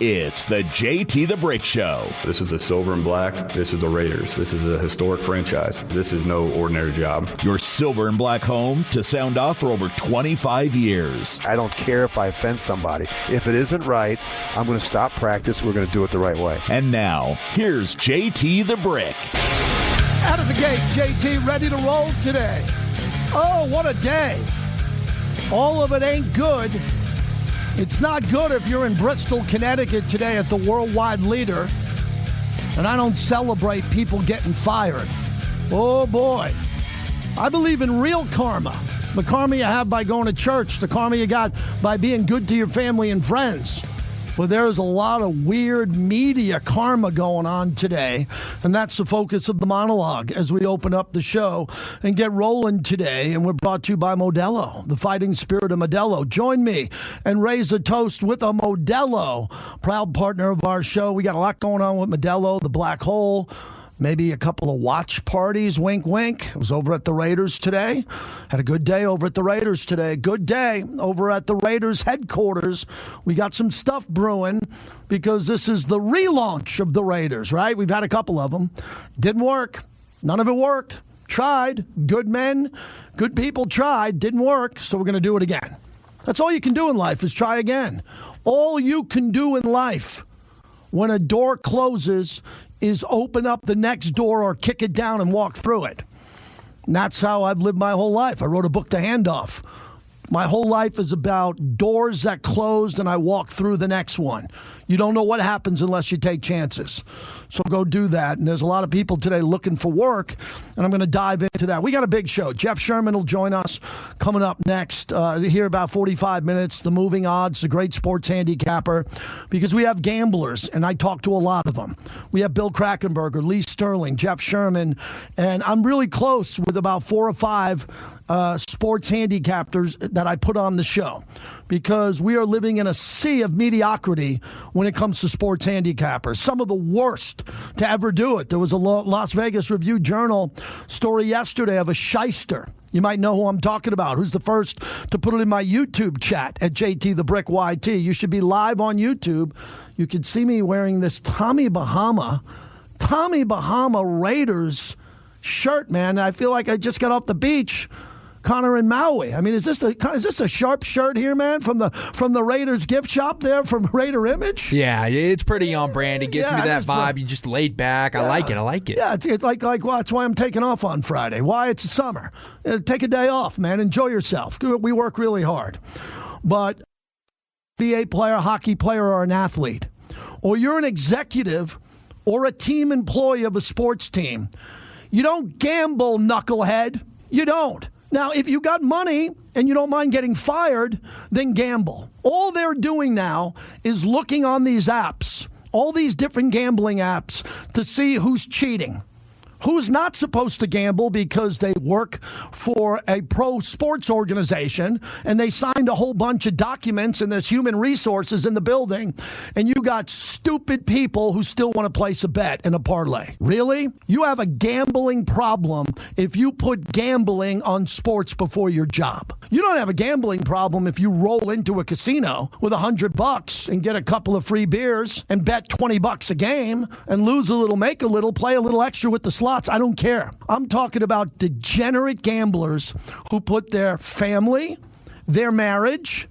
It's the JT the Brick Show. This is the silver and black. This is the Raiders. This is a historic franchise. This is no ordinary job. Your silver and black home to sound off for over 25 years. I don't care if I offend somebody. If it isn't right, I'm going to stop practice. We're going to do it the right way. And now, here's JT the Brick. Out of the gate, JT ready to roll today. Oh, what a day. All of it ain't good. It's not good if you're in Bristol, Connecticut today at the worldwide leader, and I don't celebrate people getting fired. Oh, boy. I believe in real karma. The karma you have by going to church, the karma you got by being good to your family and friends. Well, there's a lot of weird media karma going on today, and that's the focus of the monologue as we open up the show and get rolling today. And we're brought to you by Modelo, the fighting spirit of Modelo. Join me and raise a toast with a Modelo, proud partner of our show. We got a lot going on with Modelo, the Black Hole. Maybe a couple of watch parties, wink, wink. I was over at the Raiders today. Had a good day over at the Raiders today. Good day over at the Raiders headquarters. We got some stuff brewing because this is the relaunch of the Raiders, right? We've had a couple of them. Didn't work. None of it worked. Tried. Good men, good people tried. Didn't work. So we're going to do it again. That's all you can do in life is try again. All you can do in life when a door closes is open up the next door or kick it down and walk through it. And that's how I've lived my whole life. I wrote a book, The Handoff. My whole life is about doors that closed and I walk through the next one. You don't know what happens unless you take chances. So go do that. And there's a lot of people today looking for work, and I'm going to dive into that. We got a big show. Jeff Sherman will join us coming up next. Here about 45 minutes, the moving odds, the great sports handicapper, because we have gamblers, and I talk to a lot of them. We have Bill Krakenberger, Lee Sterling, Jeff Sherman, and I'm really close with about 4 or 5 sports handicappers that I put on the show, because we are living in a sea of mediocrity when it comes to sports handicappers. Some of the worst to ever do it. There was a Las Vegas Review-Journal story yesterday of a shyster. You might know who I'm talking about, who's the first to put it in my YouTube chat at JT the Brick YT. You should be live on YouTube. You can see me wearing this Tommy Bahama Raiders shirt, man. I feel like I just got off the beach, Connor and Maui. I mean, is this a sharp shirt here, man, from the Raiders gift shop there from Raider Image? Yeah, it's pretty on brand. It gives me that vibe. You just laid back. Yeah. I like it. Yeah, it's like well, that's why I'm taking off on Friday. Why? It's a summer. Take a day off, man. Enjoy yourself. We work really hard. But NBA player, hockey player, or an athlete, or you're an executive or a team employee of a sports team, you don't gamble, knucklehead. You don't. Now, if you got money and you don't mind getting fired, then gamble. All they're doing now is looking on these apps, all these different gambling apps, to see who's cheating, who's not supposed to gamble because they work for a pro sports organization and they signed a whole bunch of documents and there's human resources in the building, and you got stupid people who still want to place a bet and a parlay. Really? You have a gambling problem if you put gambling on sports before your job. You don't have a gambling problem if you roll into a casino with $100 and get a couple of free beers and bet $20 a game and lose a little, make a little, play a little extra with the slots. I don't care. I'm talking about degenerate gamblers who put their family, their marriage,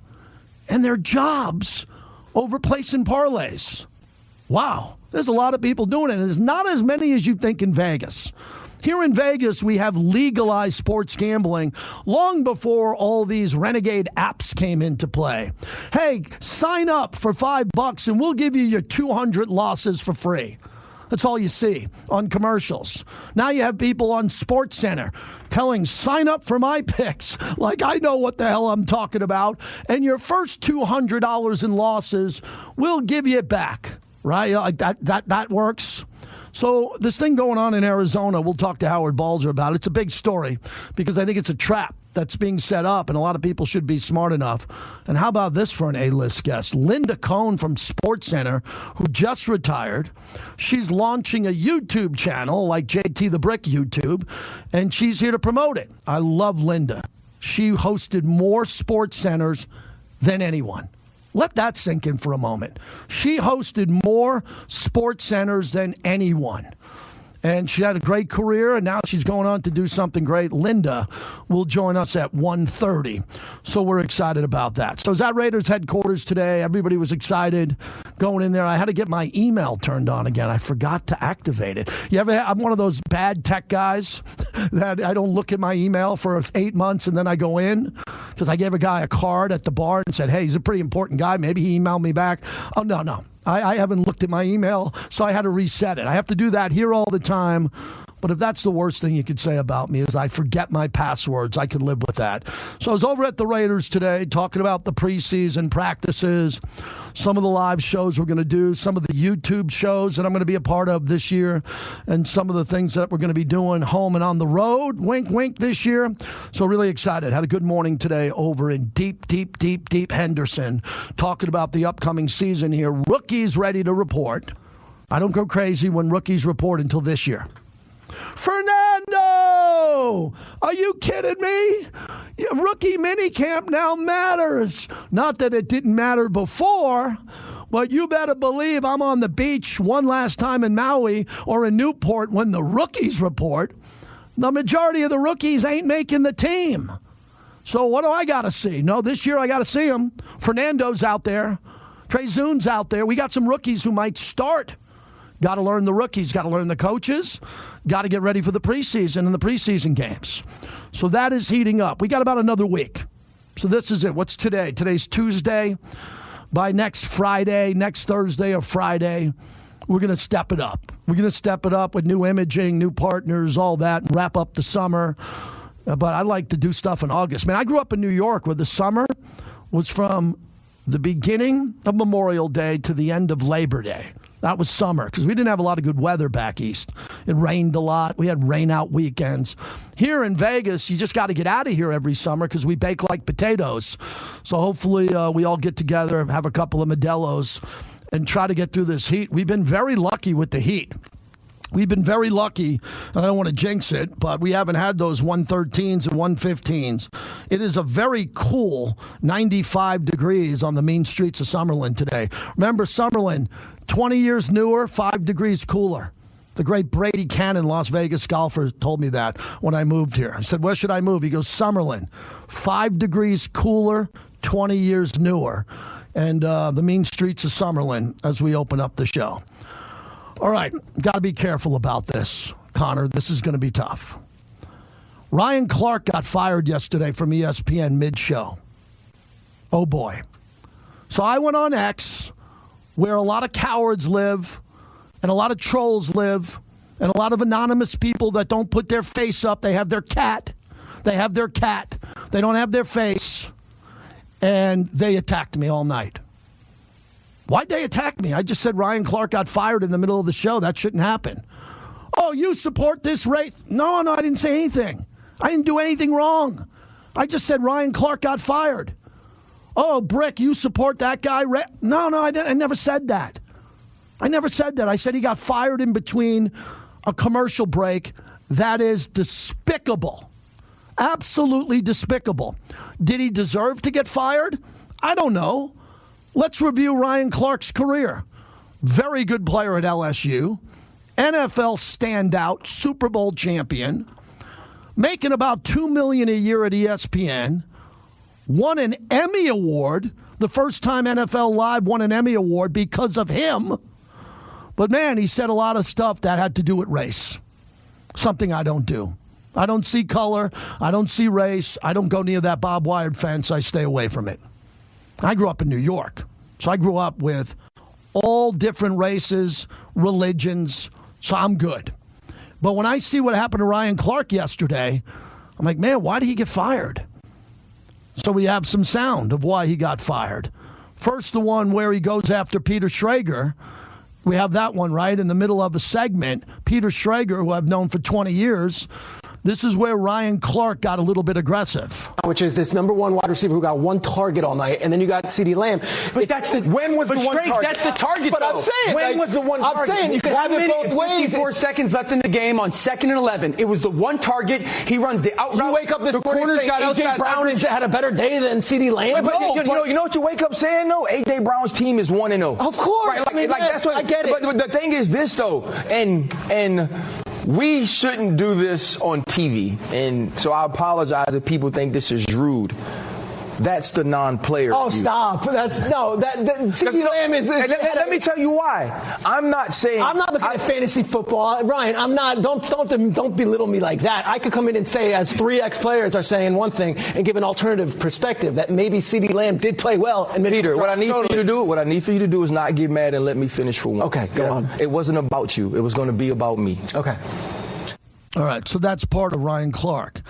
and their jobs over placing parlays. Wow. There's a lot of people doing it. There's not as many as you think in Vegas. Here in Vegas, we have legalized sports gambling long before all these renegade apps came into play. Hey, sign up for $5 and we'll give you your 200 losses for free. That's all you see on commercials. Now you have people on SportsCenter telling, sign up for my picks. Like I know what the hell I'm talking about. And your first $200 in losses, we'll give you it back. Right? Like that works. So this thing going on in Arizona, we'll talk to Howard Balzer about it. It's a big story because I think it's a trap that's being set up, and a lot of people should be smart enough. And how about this for an A-list guest? Linda Cohn from SportsCenter, who just retired. She's launching a YouTube channel like JT the Brick YouTube, and she's here to promote it. I love Linda. She hosted more SportsCenters than anyone. Let that sink in for a moment. She hosted more SportsCenters than anyone. And she had a great career, and now she's going on to do something great. Linda will join us at 1:30, so we're excited about that. So I was at Raiders headquarters today. Everybody was excited going in there. I had to get my email turned on again. I forgot to activate it. I'm one of those bad tech guys that I don't look at my email for 8 months, and then I go in because I gave a guy a card at the bar and said, hey, he's a pretty important guy. Maybe he emailed me back. Oh, no. I haven't looked at my email, so I had to reset it. I have to do that here all the time. But if that's the worst thing you could say about me is I forget my passwords, I can live with that. So I was over at the Raiders today talking about the preseason practices, some of the live shows we're going to do, some of the YouTube shows that I'm going to be a part of this year, and some of the things that we're going to be doing home and on the road, wink, wink, this year. So really excited. Had a good morning today over in deep Henderson, talking about the upcoming season here. Rookies ready to report. I don't go crazy when rookies report until this year. Fernando! Are you kidding me? Rookie minicamp now matters. Not that it didn't matter before, but you better believe I'm on the beach one last time in Maui or in Newport when the rookies report. The majority of the rookies ain't making the team. So what do I got to see? No, this year I got to see them. Fernando's out there. Trey Zune's out there. We got some rookies who might start. Got to learn the rookies, got to learn the coaches, got to get ready for the preseason and the preseason games. So that is heating up. We got about another week. So this is it. What's today? Today's Tuesday. By next Friday, next Thursday or Friday, we're going to step it up. We're going to step it up with new imaging, new partners, all that, and wrap up the summer. But I like to do stuff in August. Man, I grew up in New York where the summer was from the beginning of Memorial Day to the end of Labor Day. That was summer because we didn't have a lot of good weather back east. It rained a lot. We had rain-out weekends. Here in Vegas, you just got to get out of here every summer because we bake like potatoes. So hopefully we all get together, have a couple of Modelo's, and try to get through this heat. We've been very lucky with the heat. We've been very lucky, and I don't want to jinx it, but we haven't had those 113s and 115s. It is a very cool 95 degrees on the mean streets of Summerlin today. Remember, Summerlin, 20 years newer, 5 degrees cooler. The great Brady Cannon, Las Vegas golfer, told me that when I moved here. I said, where should I move? He goes, Summerlin, 5 degrees cooler, 20 years newer. And the mean streets of Summerlin as we open up the show. All right, got to be careful about this, Connor. This is going to be tough. Ryan Clark got fired yesterday from ESPN mid-show. Oh, boy. So I went on X, where a lot of cowards live and a lot of trolls live and a lot of anonymous people that don't put their face up. They have their cat. They have their cat. They don't have their face. And they attacked me all night. Why'd they attack me? I just said Ryan Clark got fired in the middle of the show. That shouldn't happen. Oh, you support this race? No, I didn't say anything. I didn't do anything wrong. I just said Ryan Clark got fired. Oh, Brick, you support that guy? No, I didn't. I never said that. I never said that. I said he got fired in between a commercial break. That is despicable. Absolutely despicable. Did he deserve to get fired? I don't know. Let's review Ryan Clark's career. Very good player at LSU. NFL standout, Super Bowl champion. Making about $2 million a year at ESPN. Won an Emmy Award. The first time NFL Live won an Emmy Award because of him. But man, he said a lot of stuff that had to do with race. Something I don't do. I don't see color. I don't see race. I don't go near that barbed wire fence. I stay away from it. I grew up in New York, so I grew up with all different races, religions, so I'm good. But when I see what happened to Ryan Clark yesterday, I'm like, man, why did he get fired? So we have some sound of why he got fired. First, the one where he goes after Peter Schrager. We have that one right in the middle of a segment. Peter Schrager, who I've known for 20 years, This is where Ryan Clark got a little bit aggressive. Which is this number one wide receiver who got one target all night, and then you got CeeDee Lamb. But that's the when was the one target? That's the target. But though. I'm saying when was the one target? I'm saying you could have it both ways. 4 seconds left in the game on 2nd and 11. It was the one target. He runs the out route. You wake up this morning saying A.J. Brown has had a better day than CeeDee Lamb. But you know what you wake up saying though? A.J. Brown's team is 1-0. Of course. Right? Like that's what I get it. But the thing is this though, and we shouldn't do this on TV, and so I apologize if people think this is rude. That's the non-player. Oh, stop! CeeDee Lamb is. Let me tell you why. I'm not saying. I'm not looking at fantasy football, Ryan. I'm not. Don't belittle me like that. I could come in and say, as 3 ex-players are saying one thing, and give an alternative perspective that maybe CeeDee Lamb did play well. And Peter, what I need for you to do is not get mad and let me finish for one. Okay, go on. It wasn't about you. It was going to be about me. Okay. All right, so that's part of Ryan Clark.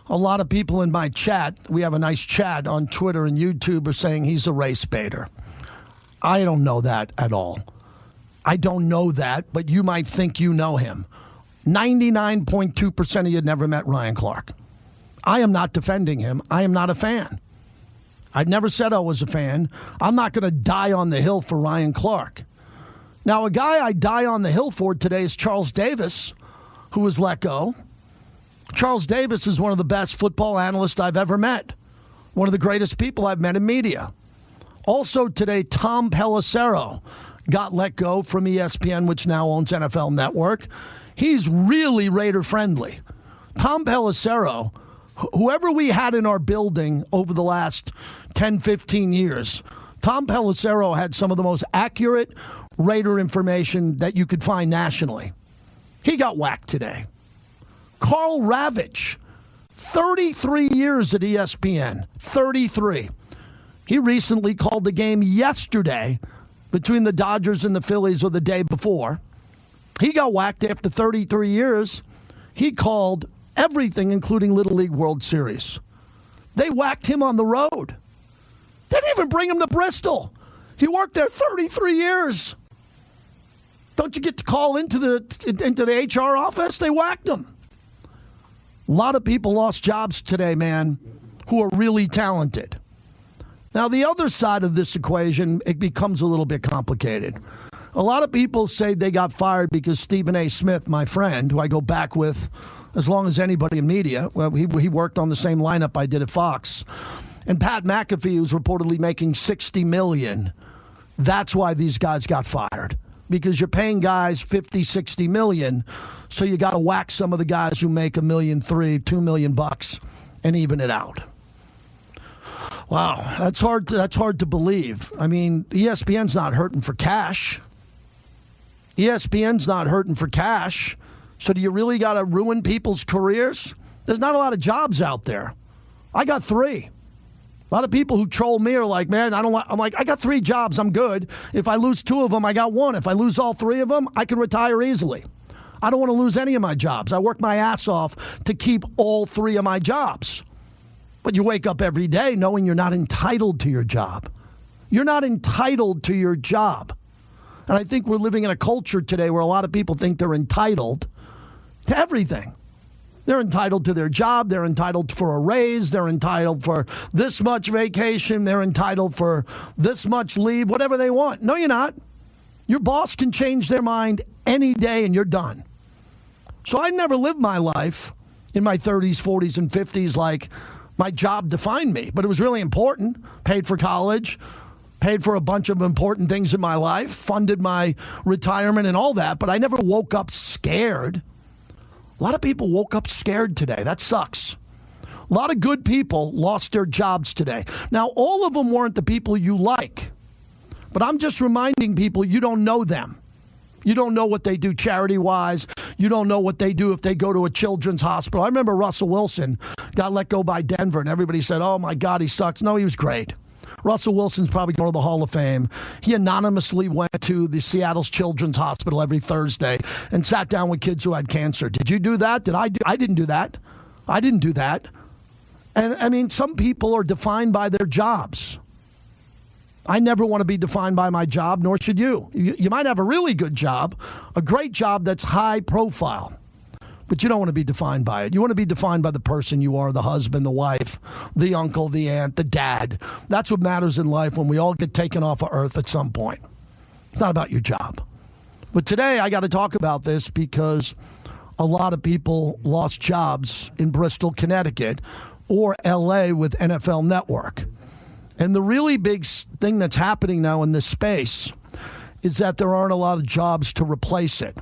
A lot of people in my chat, we have a nice chat on Twitter and YouTube, are saying he's a race baiter. I don't know that at all. I don't know that, but you might think you know him. 99.2% of you never met Ryan Clark. I am not defending him. I am not a fan. I never said I was a fan. I'm not going to die on the hill for Ryan Clark. Now, a guy I die on the hill for today is Charles Davis, who was let go. Charles Davis is one of the best football analysts I've ever met. One of the greatest people I've met in media. Also today, Tom Pelissero got let go from ESPN, which now owns NFL Network. He's really Raider friendly. Tom Pelissero, whoever we had in our building over the last 10, 15 years, Tom Pelissero had some of the most accurate Raider information that you could find nationally. He got whacked today. Carl Ravitch, 33 years at ESPN, 33. He recently called the game yesterday between the Dodgers and the Phillies, or the day before. He got whacked after 33 years. He called everything, including Little League World Series. They whacked him on the road. They didn't even bring him to Bristol. He worked there 33 years. Don't you get to call into the HR office? They whacked him. A lot of people lost jobs today, man, who are really talented. Now, the other side of this equation, it becomes a little bit complicated. A lot of people say they got fired because Stephen A. Smith, my friend, who I go back with as long as anybody in media, well, he worked on the same lineup I did at Fox, and Pat McAfee, who's reportedly making $60 million. That's why these guys got fired. Because you're paying guys $50, $60 million, so you got to whack some of the guys who make $1.3 million, $2 million bucks, and even it out. Wow, that's hard to believe. I mean, ESPN's not hurting for cash. ESPN's not hurting for cash. So do you really got to ruin people's careers? There's not a lot of jobs out there. I got 3. A lot of people who troll me are like, man, I'm like, I got 3 jobs. I'm good. If I lose 2 of them, I got 1. If I lose all 3 of them, I can retire easily. I don't want to lose any of my jobs. I work my ass off to keep all 3 of my jobs. But you wake up every day knowing you're not entitled to your job. You're not entitled to your job. And I think we're living in a culture today where a lot of people think they're entitled to everything. They're entitled to their job. They're entitled for a raise. They're entitled for this much vacation. They're entitled for this much leave, whatever they want. No, you're not. Your boss can change their mind any day and you're done. So I never lived my life in my 30s, 40s, and 50s like my job defined me. But it was really important. Paid for college, paid for a bunch of important things in my life, funded my retirement and all that. But I never woke up scared. A lot of people woke up scared today. That sucks. A lot of good people lost their jobs today. Now, all of them weren't the people you like. But I'm just reminding people you don't know them. You don't know what they do charity-wise. You don't know what they do if they go to a children's hospital. I remember Russell Wilson got let go by Denver, and everybody said, oh, my God, he sucks. No, he was great. Russell Wilson's probably going to the Hall of Fame. He anonymously went to the Seattle's Children's Hospital every Thursday and sat down with kids who had cancer. Did you do that? I didn't do that. I didn't do that. And, I mean, some people are defined by their jobs. I never want to be defined by my job, nor should you. You might have a really good job, a great job that's high profile. But you don't want to be defined by it. You want to be defined by the person you are, the husband, the wife, the uncle, the aunt, the dad. That's what matters in life when we all get taken off of earth at some point. It's not about your job. But today I got to talk about this because a lot of people lost jobs in Bristol, Connecticut, or L.A. with NFL Network. And the really big thing that's happening now in this space is that there aren't a lot of jobs to replace it.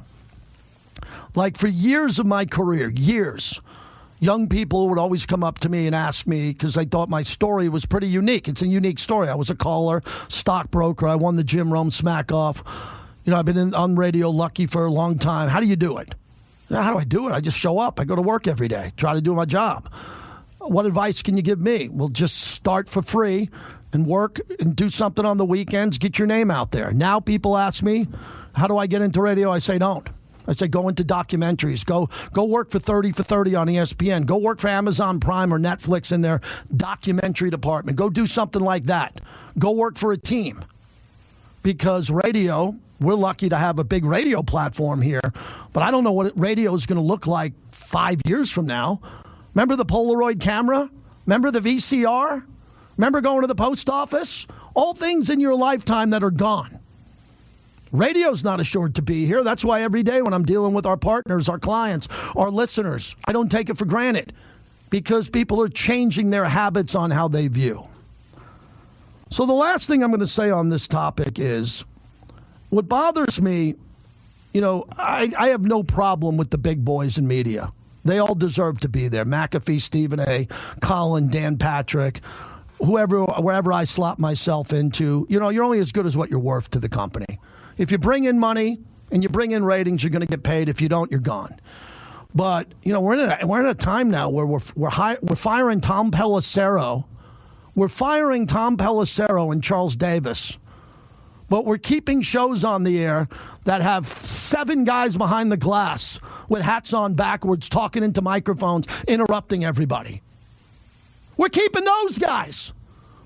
Like for years of my career, young people would always come up to me and ask me because they thought my story was pretty unique. It's a unique story. I was a caller, stockbroker. I won the Jim Rome Smack Off. I've been on radio lucky for a long time. How do you do it? How do I do it? I just show up. I go to work every day, try to do my job. What advice can you give me? Well, just start for free and work and do something on the weekends. Get your name out there. Now people ask me, how do I get into radio? I say, don't. I say, go into documentaries. Go work for 30 for 30 on ESPN. Go work for Amazon Prime or Netflix in their documentary department. Go do something like that. Go work for a team. Because radio, we're lucky to have a big radio platform here, but I don't know what radio is going to look like 5 years from now. Remember the Polaroid camera? Remember the VCR? Remember going to the post office? All things in your lifetime that are gone. Radio's not assured to be here. That's why every day when I'm dealing with our partners, our clients, our listeners, I don't take it for granted because people are changing their habits on how they view. So the last thing I'm going to say on this topic is what bothers me, I have no problem with the big boys in media. They all deserve to be there. McAfee, Stephen A., Colin, Dan Patrick, wherever I slot myself into. You're only as good as what you're worth to the company. If you bring in money and you bring in ratings, you're going to get paid. If you don't, you're gone. But we're in a time now where we're firing Tom Pelissero. We're firing Tom Pelissero and Charles Davis. But we're keeping shows on the air that have 7 guys behind the glass with hats on backwards, talking into microphones, interrupting everybody. We're keeping those guys.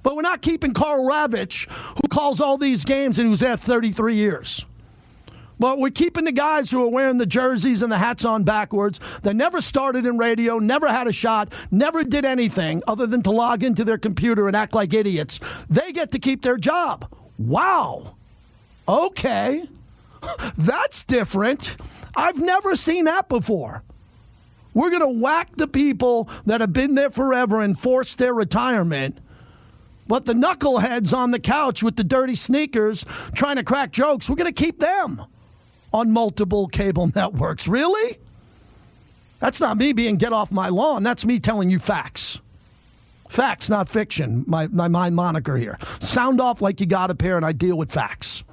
But we're not keeping Carl Ravitch, who calls all these games and who's there 33 years. But we're keeping the guys who are wearing the jerseys and the hats on backwards that never started in radio, never had a shot, never did anything other than to log into their computer and act like idiots. They get to keep their job. Wow. Okay. That's different. I've never seen that before. We're going to whack the people that have been there forever and force their retirement. But the knuckleheads on the couch with the dirty sneakers trying to crack jokes, we're going to keep them on multiple cable networks. Really? That's not me being get off my lawn. That's me telling you facts. Facts, not fiction. My moniker here. Sound off like you got a pair and I deal with facts.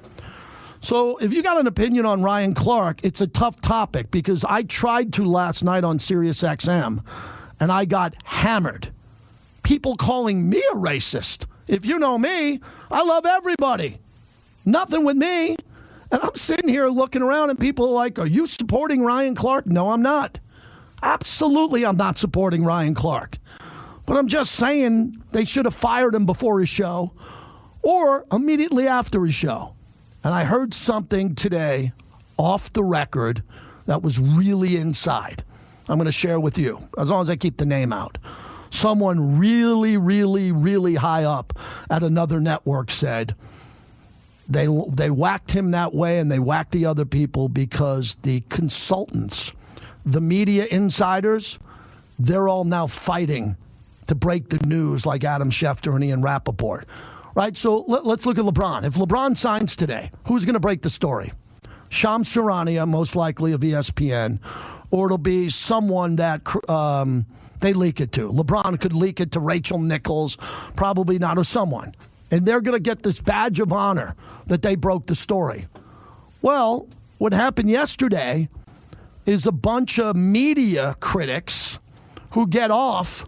So if you got an opinion on Ryan Clark, it's a tough topic because I tried to last night on SiriusXM and I got hammered. People calling me a racist. If you know me, I love everybody. Nothing with me. And I'm sitting here looking around and people are like, are you supporting Ryan Clark? No, I'm not. Absolutely, I'm not supporting Ryan Clark. But I'm just saying they should have fired him before his show or immediately after his show. And I heard something today off the record that was really inside. I'm going to share with you, as long as I keep the name out. Someone really, really, really high up at another network said they whacked him that way and they whacked the other people because the consultants, the media insiders, they're all now fighting to break the news like Adam Schefter and Ian Rappaport. Right, so let's look at LeBron. If LeBron signs today, who's going to break the story? Shams Charania, most likely of ESPN, or it'll be someone that they leak it to. LeBron could leak it to Rachel Nichols, probably not, or someone. And they're going to get this badge of honor that they broke the story. Well, what happened yesterday is a bunch of media critics who get off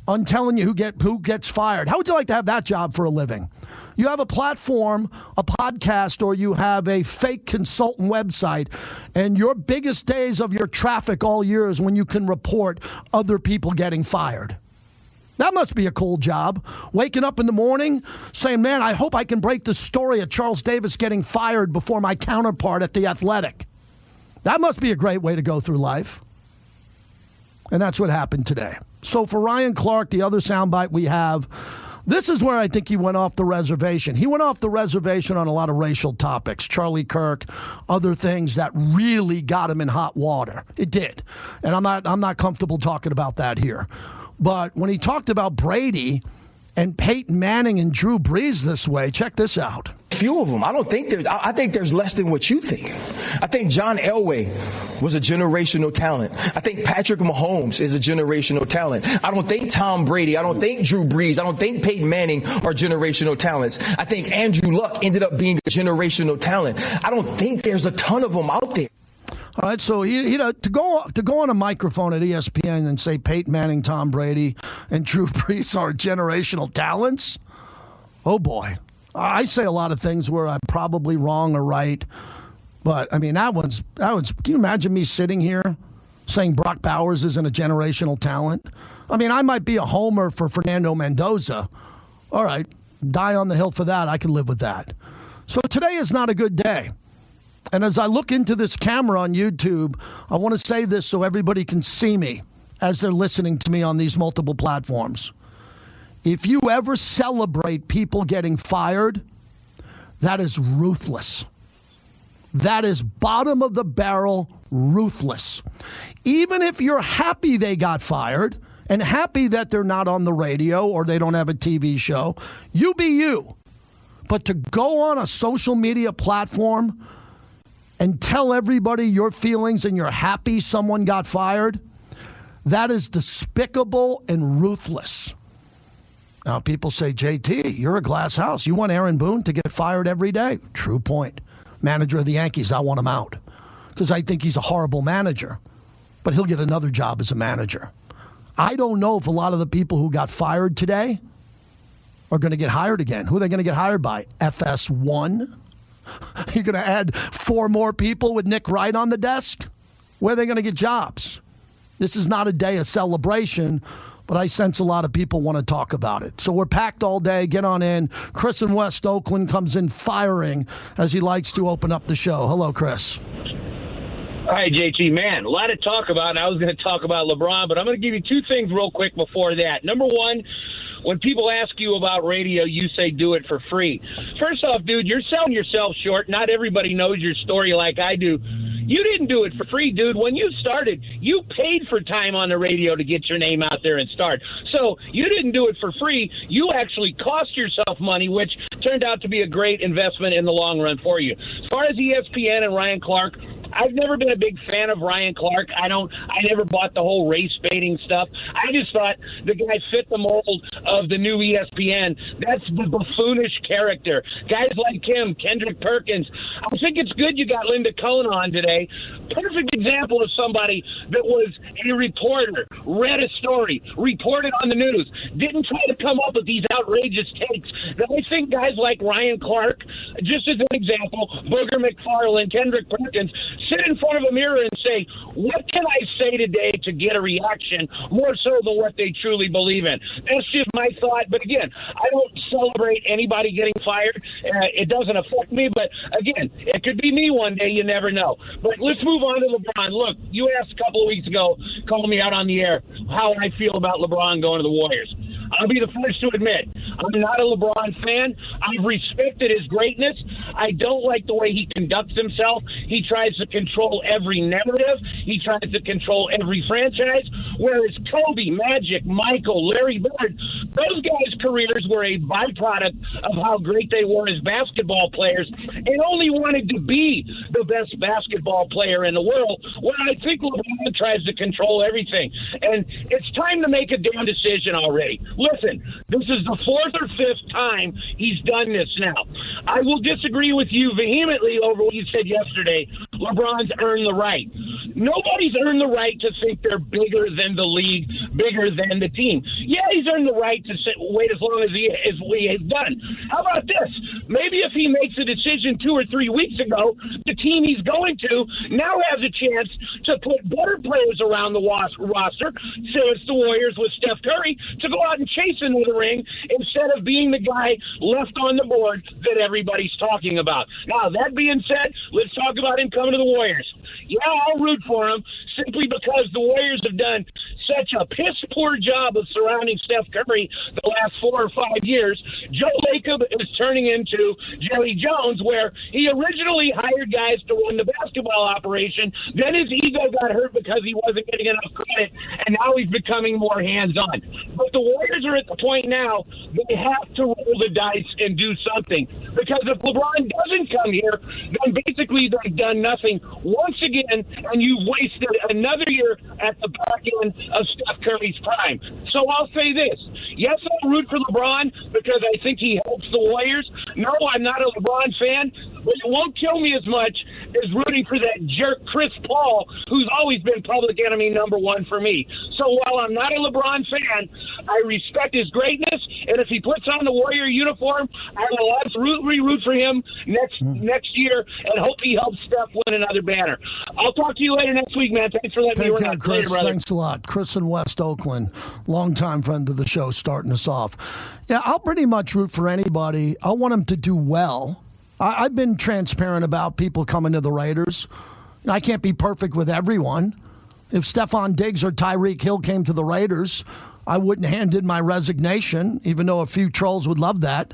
on telling you who gets fired. How would you like to have that job for a living? You have a platform, a podcast, or you have a fake consultant website, and your biggest days of your traffic all year is when you can report other people getting fired. That must be a cool job. Waking up in the morning saying, man, I hope I can break the story of Charles Davis getting fired before my counterpart at The Athletic. That must be a great way to go through life. And that's what happened today. So for Ryan Clark, the other soundbite we have, this is where I think he went off the reservation. He went off the reservation on a lot of racial topics, Charlie Kirk, other things that really got him in hot water. It did. And I'm not comfortable talking about that here. But when he talked about Brady and Peyton Manning and Drew Brees this way, check this out. Few of them. I think there's less than what you think. I think John Elway was a generational talent. I think Patrick Mahomes is a generational talent. I don't think Tom Brady, I don't think Drew Brees, I don't think Peyton Manning are generational talents. I think Andrew Luck ended up being a generational talent. I don't think there's a ton of them out there. All right, so to go on a microphone at ESPN and say Peyton Manning, Tom Brady, and Drew Brees are generational talents, oh boy. I say a lot of things where I'm probably wrong or right, but I mean that one's. Can you imagine me sitting here saying Brock Bowers isn't a generational talent? I mean, I might be a homer for Fernando Mendoza. All right, die on the hill for that. I can live with that. So today is not a good day. And as I look into this camera on YouTube, I want to say this so everybody can see me as they're listening to me on these multiple platforms. If you ever celebrate people getting fired, that is ruthless. That is bottom of the barrel ruthless. Even if you're happy they got fired and happy that they're not on the radio or they don't have a TV show, you be you. But to go on a social media platform and tell everybody your feelings and you're happy someone got fired, that is despicable and ruthless. Now, people say, JT, you're a glass house. You want Aaron Boone to get fired every day? True point. Manager of the Yankees, I want him out because I think he's a horrible manager, but he'll get another job as a manager. I don't know if a lot of the people who got fired today are going to get hired again. Who are they going to get hired by? FS1? You're going to add 4 more people with Nick Wright on the desk? Where are they going to get jobs? This is not a day of celebration, but I sense a lot of people want to talk about it. So we're packed all day. Get on in. Chris in West Oakland comes in firing as he likes to open up the show. Hello, Chris. Hi, JT. Man, a lot to talk about. I was going to talk about LeBron, but I'm going to give you 2 things real quick before that. Number one, when people ask you about radio, you say do it for free. First off, dude, you're selling yourself short. Not everybody knows your story like I do. You didn't do it for free, dude. When you started, you paid for time on the radio to get your name out there and start. So you didn't do it for free. You actually cost yourself money, which turned out to be a great investment in the long run for you. As far as ESPN and Ryan Clark, I've never been a big fan of Ryan Clark. I never bought the whole race baiting stuff. I just thought the guy fit the mold of the new ESPN. That's the buffoonish character. Guys like him, Kendrick Perkins. I think it's good you got Linda Cohn on today. Perfect example of somebody that was a reporter, read a story, reported on the news, didn't try to come up with these outrageous takes. That I think guys like Ryan Clark, just as an example, Booger McFarland, Kendrick Perkins, sit in front of a mirror and say, what can I say today to get a reaction more so than what they truly believe in? That's just my thought. But again, I don't celebrate anybody getting fired. It doesn't affect me. But again, it could be me one day. You never know. But let's move on to LeBron. Look, you asked a couple of weeks ago, called me out on the air, how I feel about LeBron going to the Warriors. I'll be the first to admit, I'm not a LeBron fan. I've respected his greatness. I don't like the way he conducts himself. He tries to control every narrative. He tries to control every franchise. Whereas Kobe, Magic, Michael, Larry Bird, those guys' careers were a byproduct of how great they were as basketball players and only wanted to be the best basketball player in the world, where I think LeBron tries to control everything. And it's time to make a damn decision already. Listen, this is the 4th or 5th time he's done this now. I will disagree with you vehemently over what you said yesterday. LeBron's earned the right. Nobody's earned the right to think they're bigger than the league, bigger than the team. Yeah, he's earned the right to wait as long as he has done. How about this? Maybe if he makes a decision 2 or 3 weeks ago, the team he's going to now has a chance to put better players around the roster, so it's the Warriors with Steph Curry, to go out and chase into the ring instead of being the guy left on the board that everybody's talking about. Now, that being said, let's talk about him coming to the Warriors. Yeah, I'll root for him simply because the Warriors have done such a piss-poor job of surrounding Steph Curry the last 4 or 5 years. Joe Lacob is turning into Jerry Jones, where he originally hired guys to run the basketball operation. Then his ego got hurt because he wasn't getting enough credit, and now he's becoming more hands-on. But the Warriors are at the point now they have to roll the dice and do something. Because if LeBron doesn't come here, then basically they've done nothing once again, and you've wasted another year at the back end of Steph Curry's prime. So I'll say this. Yes, I'll root for LeBron because I think he helps the Warriors. No, I'm not a LeBron fan, but it won't kill me as much as rooting for that jerk Chris Paul, who's always been public enemy number one for me. So while I'm not a LeBron fan, I respect his greatness, and if he puts on the Warrior uniform, I will absolutely root for him next year and hope he helps Steph win another banner. I'll talk to you later next week, man. Thanks for letting me run out Chris. Later, brother. Thanks a lot. Chris in West Oakland, longtime friend of the show, starting us off. Yeah, I'll pretty much root for anybody. I want him to do well. I've been transparent about people coming to the Raiders. I can't be perfect with everyone. If Stephon Diggs or Tyreek Hill came to the Raiders, I wouldn't hand in my resignation, even though a few trolls would love that.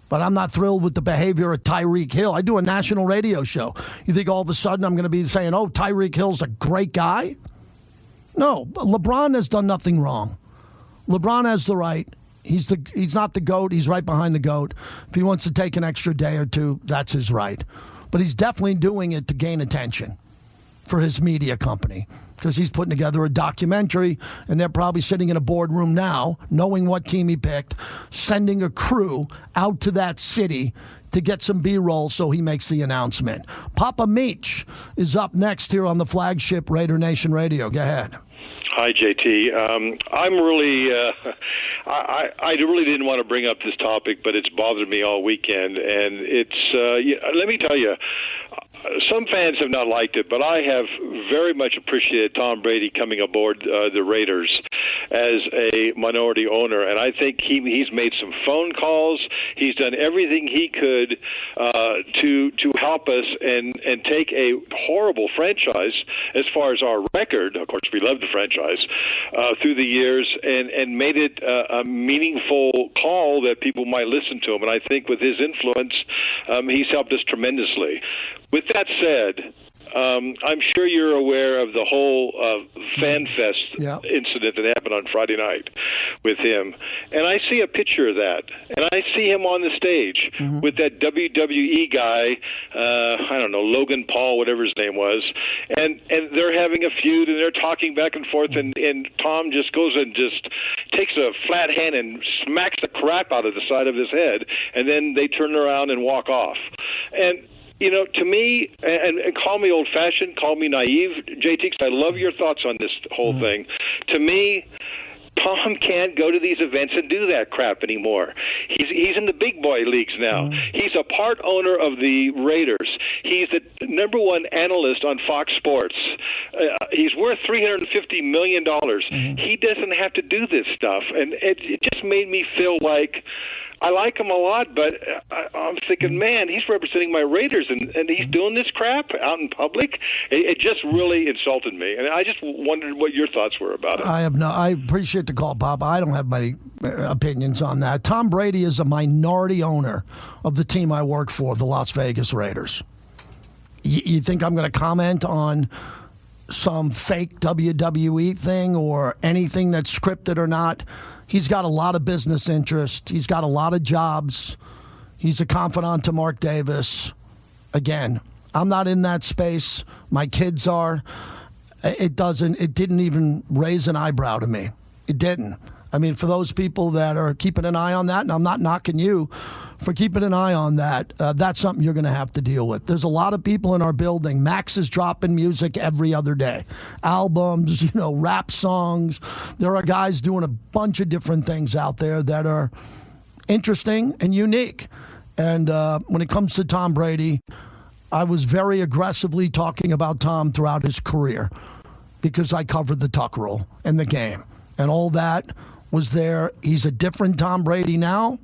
But I'm not thrilled with the behavior of Tyreek Hill. I do a national radio show. You think all of a sudden I'm going to be saying, oh, Tyreek Hill's a great guy? No, LeBron has done nothing wrong. LeBron has the right. He's not the GOAT. He's right behind the GOAT. If he wants to take an extra day or two, that's his right. But he's definitely doing it to gain attention for his media company because he's putting together a documentary, and they're probably sitting in a boardroom now, knowing what team he picked, sending a crew out to that city to get some B-roll so he makes the announcement. Papa Meach is up next here on the flagship Raider Nation Radio. Go ahead. Hi, JT. I'm really, I really didn't want to bring up this topic, but it's bothered me all weekend. And it's, let me tell you, some fans have not liked it, but I have very much appreciated Tom Brady coming aboard the Raiders as a minority owner. And I think he's made some phone calls. He's done everything he could to help us and take a horrible franchise as far as our record. Of course, we love the franchise through the years and made it a meaningful call that people might listen to him. And I think with his influence, he's helped us tremendously. With that said, I'm sure you're aware of the whole Fan Fest incident that happened on Friday night with him. And I see a picture of that. And I see him on the stage with that WWE guy, I don't know, Logan Paul, whatever his name was. And they're having a feud, and they're talking back and forth, and Tom just goes and just takes a flat hand and smacks the crap out of the side of his head. And then they turn around and walk off. And you know, to me, and call me old-fashioned, call me naive, JT, because I love your thoughts on this whole thing. To me, Tom can't go to these events and do that crap anymore. He's in the big boy leagues now. He's a part owner of the Raiders. He's the number one analyst on Fox Sports. He's worth $350 million. He doesn't have to do this stuff. And it just made me feel like I like him a lot, but I'm thinking, man, he's representing my Raiders, and he's doing this crap out in public. It just really insulted me, and I just wondered what your thoughts were about it. I appreciate the call, Bob. I don't have many opinions on that. Tom Brady is a minority owner of the team I work for, the Las Vegas Raiders. You think I'm going to comment on some fake WWE thing or anything that's scripted or not? He's got a lot of business interest. He's got a lot of jobs. He's a confidant to Mark Davis. Again, I'm not in that space. My kids are. It didn't even raise an eyebrow to me. It didn't. I mean, for those people that are keeping an eye on that, and I'm not knocking you for keeping an eye on that, that's something you're going to have to deal with. There's a lot of people in our building. Max is dropping music every other day. Albums, rap songs. There are guys doing a bunch of different things out there that are interesting and unique. And when it comes to Tom Brady, I was very aggressively talking about Tom throughout his career because I covered the tuck rule and the game and all that was there. He's a different Tom Brady now.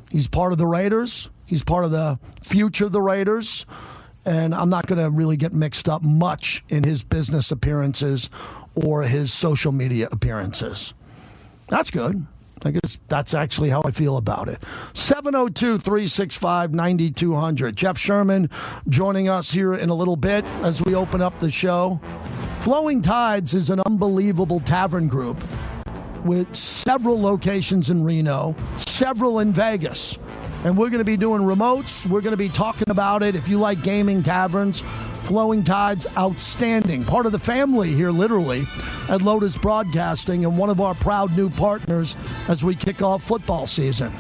He's part of the Raiders. He's part of the future of the Raiders. and I'm not going to really get mixed up much in his business appearances or his social media appearances. That's good. I guess that's actually how I feel about it. 702-365-9200. Jeff Sherman joining us here in a little bit as we open up the show. Flowing Tides is an unbelievable tavern group with several locations in Reno, several in Vegas. And we're going to be doing remotes. We're going to be talking about it. If you like gaming taverns, Flowing Tides, outstanding. Part of the family here, literally, at Lotus Broadcasting, and one of our proud new partners as we kick off football season.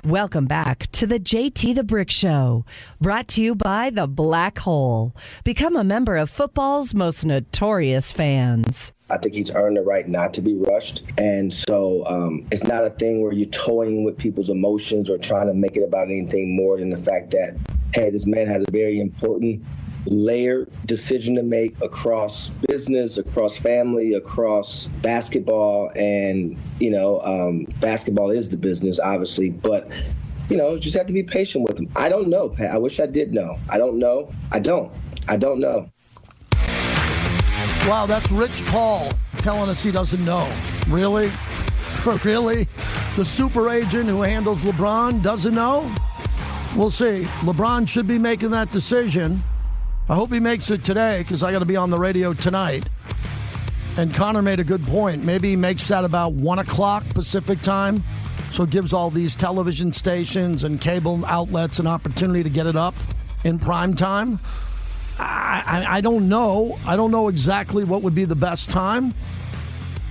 Welcome back to the JT the Brick Show, brought to you by The Black Hole. Become a member of football's most notorious fans. I think he's earned the right not to be rushed. And so it's not a thing where you're toying with people's emotions or trying to make it about anything more than the fact that, hey, this man has a very important layered decision to make across business, across family, across basketball. And, basketball is the business, obviously. But, just have to be patient with him. I don't know, Pat. I wish I did know. I don't know. I don't know. Wow, that's Rich Paul telling us he doesn't know. Really? Really? The super agent who handles LeBron doesn't know? We'll see. LeBron should be making that decision. I hope he makes it today because I got to be on the radio tonight. And Connor made a good point. Maybe he makes that about 1 o'clock Pacific time. So it gives all these television stations and cable outlets an opportunity to get it up in prime time. I don't know. I don't know exactly what would be the best time.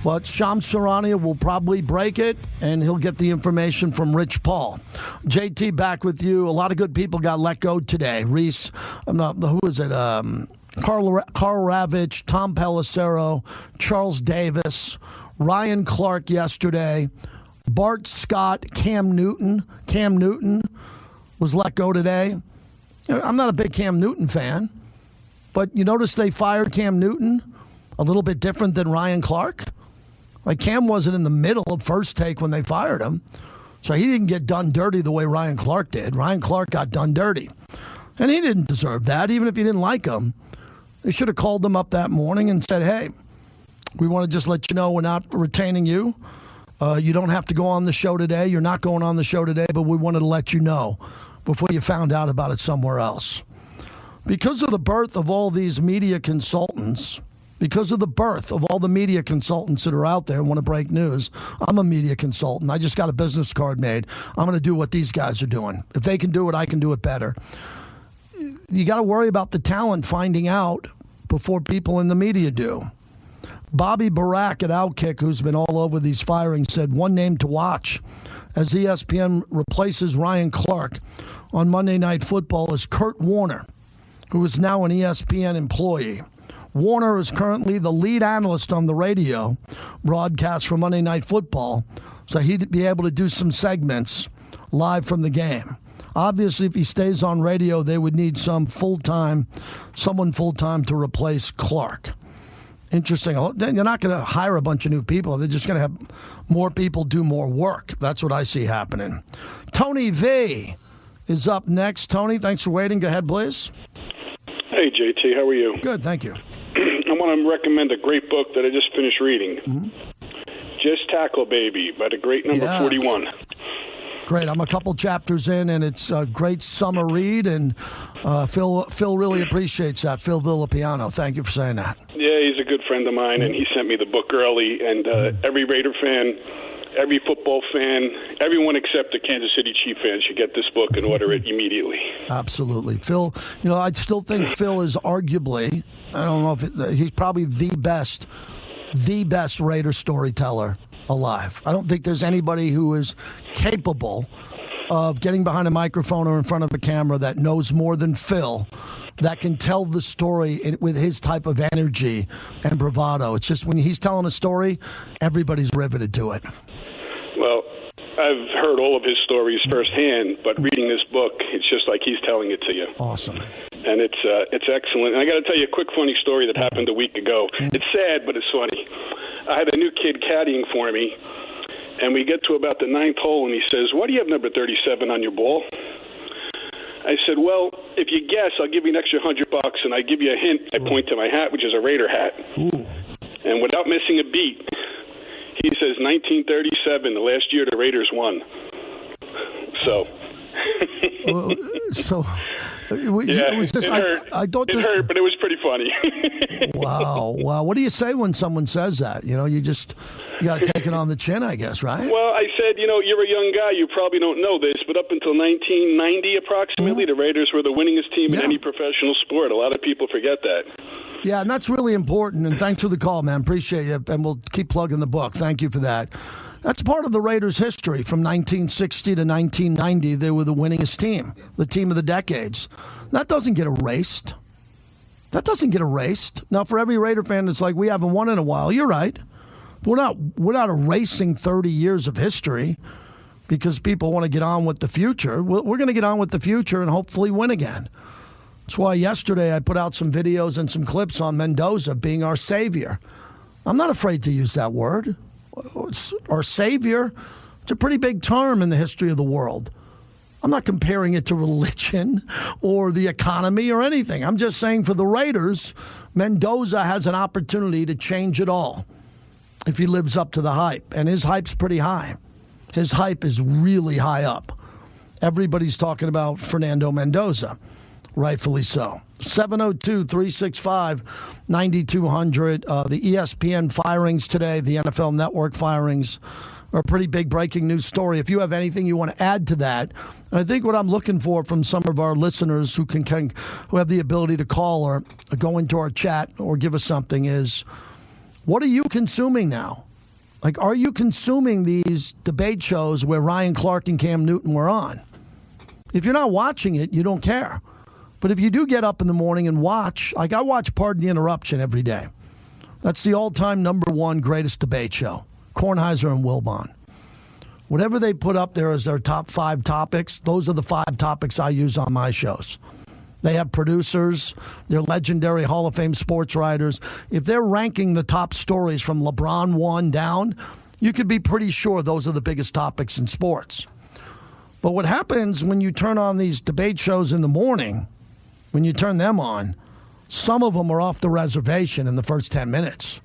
But Shams Charania will probably break it, and he'll get the information from Rich Paul. JT, back with you. A lot of good people got let go today. Reese, who is it? Carl Ravitch, Tom Pelissero, Charles Davis, Ryan Clark yesterday, Bart Scott, Cam Newton. Cam Newton was let go today. I'm not a big Cam Newton fan, but you notice they fired Cam Newton a little bit different than Ryan Clark. Like, Cam wasn't in the middle of first take when they fired him, so he didn't get done dirty the way Ryan Clark did. Ryan Clark got done dirty, and he didn't deserve that, even if you didn't like him. They should have called him up that morning and said, hey, we want to just let you know we're not retaining you. You don't have to go on the show today. You're not going on the show today, but we wanted to let you know before you found out about it somewhere else. Because of the birth of all these media consultants, because of the birth of all the media consultants that are out there and want to break news, I'm a media consultant. I just got a business card made. I'm going to do what these guys are doing. If they can do it, I can do it better. You got to worry about the talent finding out before people in the media do. Bobby Barack at Outkick, who's been all over these firings, said one name to watch as ESPN replaces Ryan Clark on Monday Night Football is Kurt Warner, who is now an ESPN employee. Warner is currently the lead analyst on the radio broadcast for Monday Night Football, so he'd be able to do some segments live from the game. Obviously, if he stays on radio, they would need someone full-time to replace Clark. Interesting. You're not going to hire a bunch of new people. They're just going to have more people do more work. That's what I see happening. Tony V is up next. Tony, thanks for waiting. Go ahead, please. Hey, JT. How are you? Good, thank you. I want to recommend a great book that I just finished reading. Mm-hmm. Just Tackle Baby by the great number 41. Great. I'm a couple chapters in, and it's a great summer read, and Phil really appreciates that. Phil Villapiano, thank you for saying that. Yeah, he's a good friend of mine, and he sent me the book early, and every Raider fan, every football fan, everyone except the Kansas City Chief fan should get this book and order it immediately. Absolutely. Phil, I still think Phil is arguably, I don't know if he's probably the best Raider storyteller alive. I don't think there's anybody who is capable of getting behind a microphone or in front of a camera that knows more than Phil, that can tell the story with his type of energy and bravado. It's just when he's telling a story, everybody's riveted to it. Well, I've heard all of his stories firsthand, but reading this book, it's just like he's telling it to you. Awesome. And it's excellent. And I got to tell you a quick funny story that happened a week ago. It's sad, but it's funny. I had a new kid caddying for me, And we get to about the 9th hole, and he says, "Why do you have number 37 on your ball?" I said, "Well, if you guess, I'll give you an extra $100, and I give you a hint." I point to my hat, which is a Raider hat. Ooh. And without missing a beat, he says 1937, the last year the Raiders won. So... it hurt, but it was pretty funny. Wow. What do you say when someone says that? You got to take it on the chin, I guess, right? Well, I said, you're a young guy. You probably don't know this, but up until 1990, approximately, the Raiders were the winningest team in any professional sport. A lot of people forget that. Yeah, and that's really important. And thanks for the call, man. Appreciate it. And we'll keep plugging the book. Thank you for that. That's part of the Raiders' history. From 1960 to 1990, they were the winningest team, the team of the decades. That doesn't get erased. Now, for every Raider fan that's like, we haven't won in a while, you're right. We're not erasing 30 years of history because people want to get on with the future. We're going to get on with the future and hopefully win again. That's why yesterday I put out some videos and some clips on Mendoza being our savior. I'm not afraid to use that word. Our savior, it's a pretty big term in the history of the world. I'm not comparing it to religion or the economy or anything. I'm just saying for the Raiders, Mendoza has an opportunity to change it all if he lives up to the hype. And his hype's pretty high. His hype is really high up. Everybody's talking about Fernando Mendoza, rightfully so. 702-365-9200. The ESPN firings today, the NFL Network firings, are a pretty big breaking news story. If you have anything you want to add to that, and I think what I'm looking for from some of our listeners who who have the ability to call or go into our chat or give us something is, what are you consuming now? Like, are you consuming these debate shows where Ryan Clark and Cam Newton were on? If you're not watching it, you don't care. But if you do get up in the morning and watch, like I watch Pardon the Interruption every day. That's the all-time #1 greatest debate show. Kornheiser and Wilbon. Whatever they put up there as their top 5 topics, those are the 5 topics I use on my shows. They have producers. They're legendary Hall of Fame sports writers. If they're ranking the top stories from LeBron 1 down, you could be pretty sure those are the biggest topics in sports. But what happens when you turn on these debate shows in the morning, when you turn them on, some of them are off the reservation in the first 10 minutes.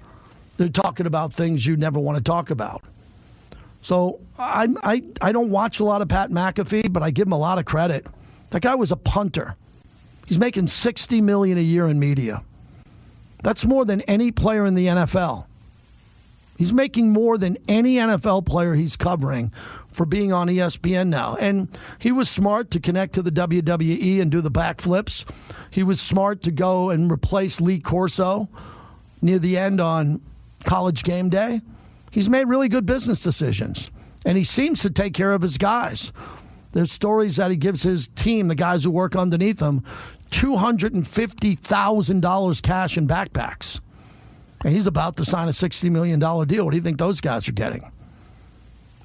They're talking about things you never want to talk about. So I don't watch a lot of Pat McAfee, but I give him a lot of credit. That guy was a punter. He's making $60 million a year in media. That's more than any player in the NFL. He's making more than any NFL player he's covering for being on ESPN now. And he was smart to connect to the WWE and do the backflips. He was smart to go and replace Lee Corso near the end on College Game Day. He's made really good business decisions. And he seems to take care of his guys. There's stories that he gives his team, the guys who work underneath him, $250,000 cash in backpacks. And he's about to sign a $60 million deal. What do you think those guys are getting?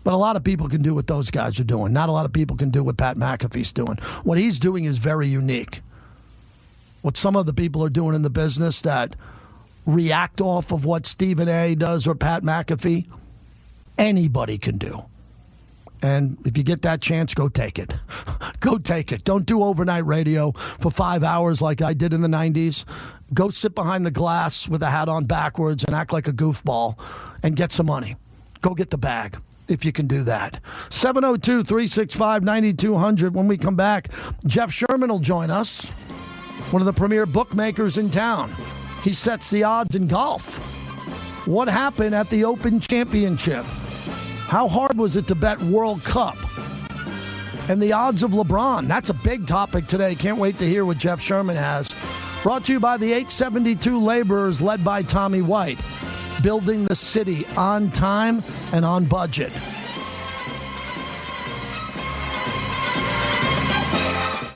But a lot of people can do what those guys are doing. Not a lot of people can do what Pat McAfee's doing. What he's doing is very unique. What some of the people are doing in the business that react off of what Stephen A. does or Pat McAfee, anybody can do. And if you get that chance, go take it. Go take it. Don't do overnight radio for 5 hours like I did in the 90s. Go sit behind the glass with a hat on backwards and act like a goofball and get some money. Go get the bag if you can do that. 702-365-9200. When we come back, Jeff Sherman will join us, one of the premier bookmakers in town. He sets the odds in golf. What happened at the Open Championship? How hard was it to bet World Cup? And the odds of LeBron. That's a big topic today. Can't wait to hear what Jeff Sherman has. Brought to you by the 872 Laborers, led by Tommy White. Building the city on time and on budget.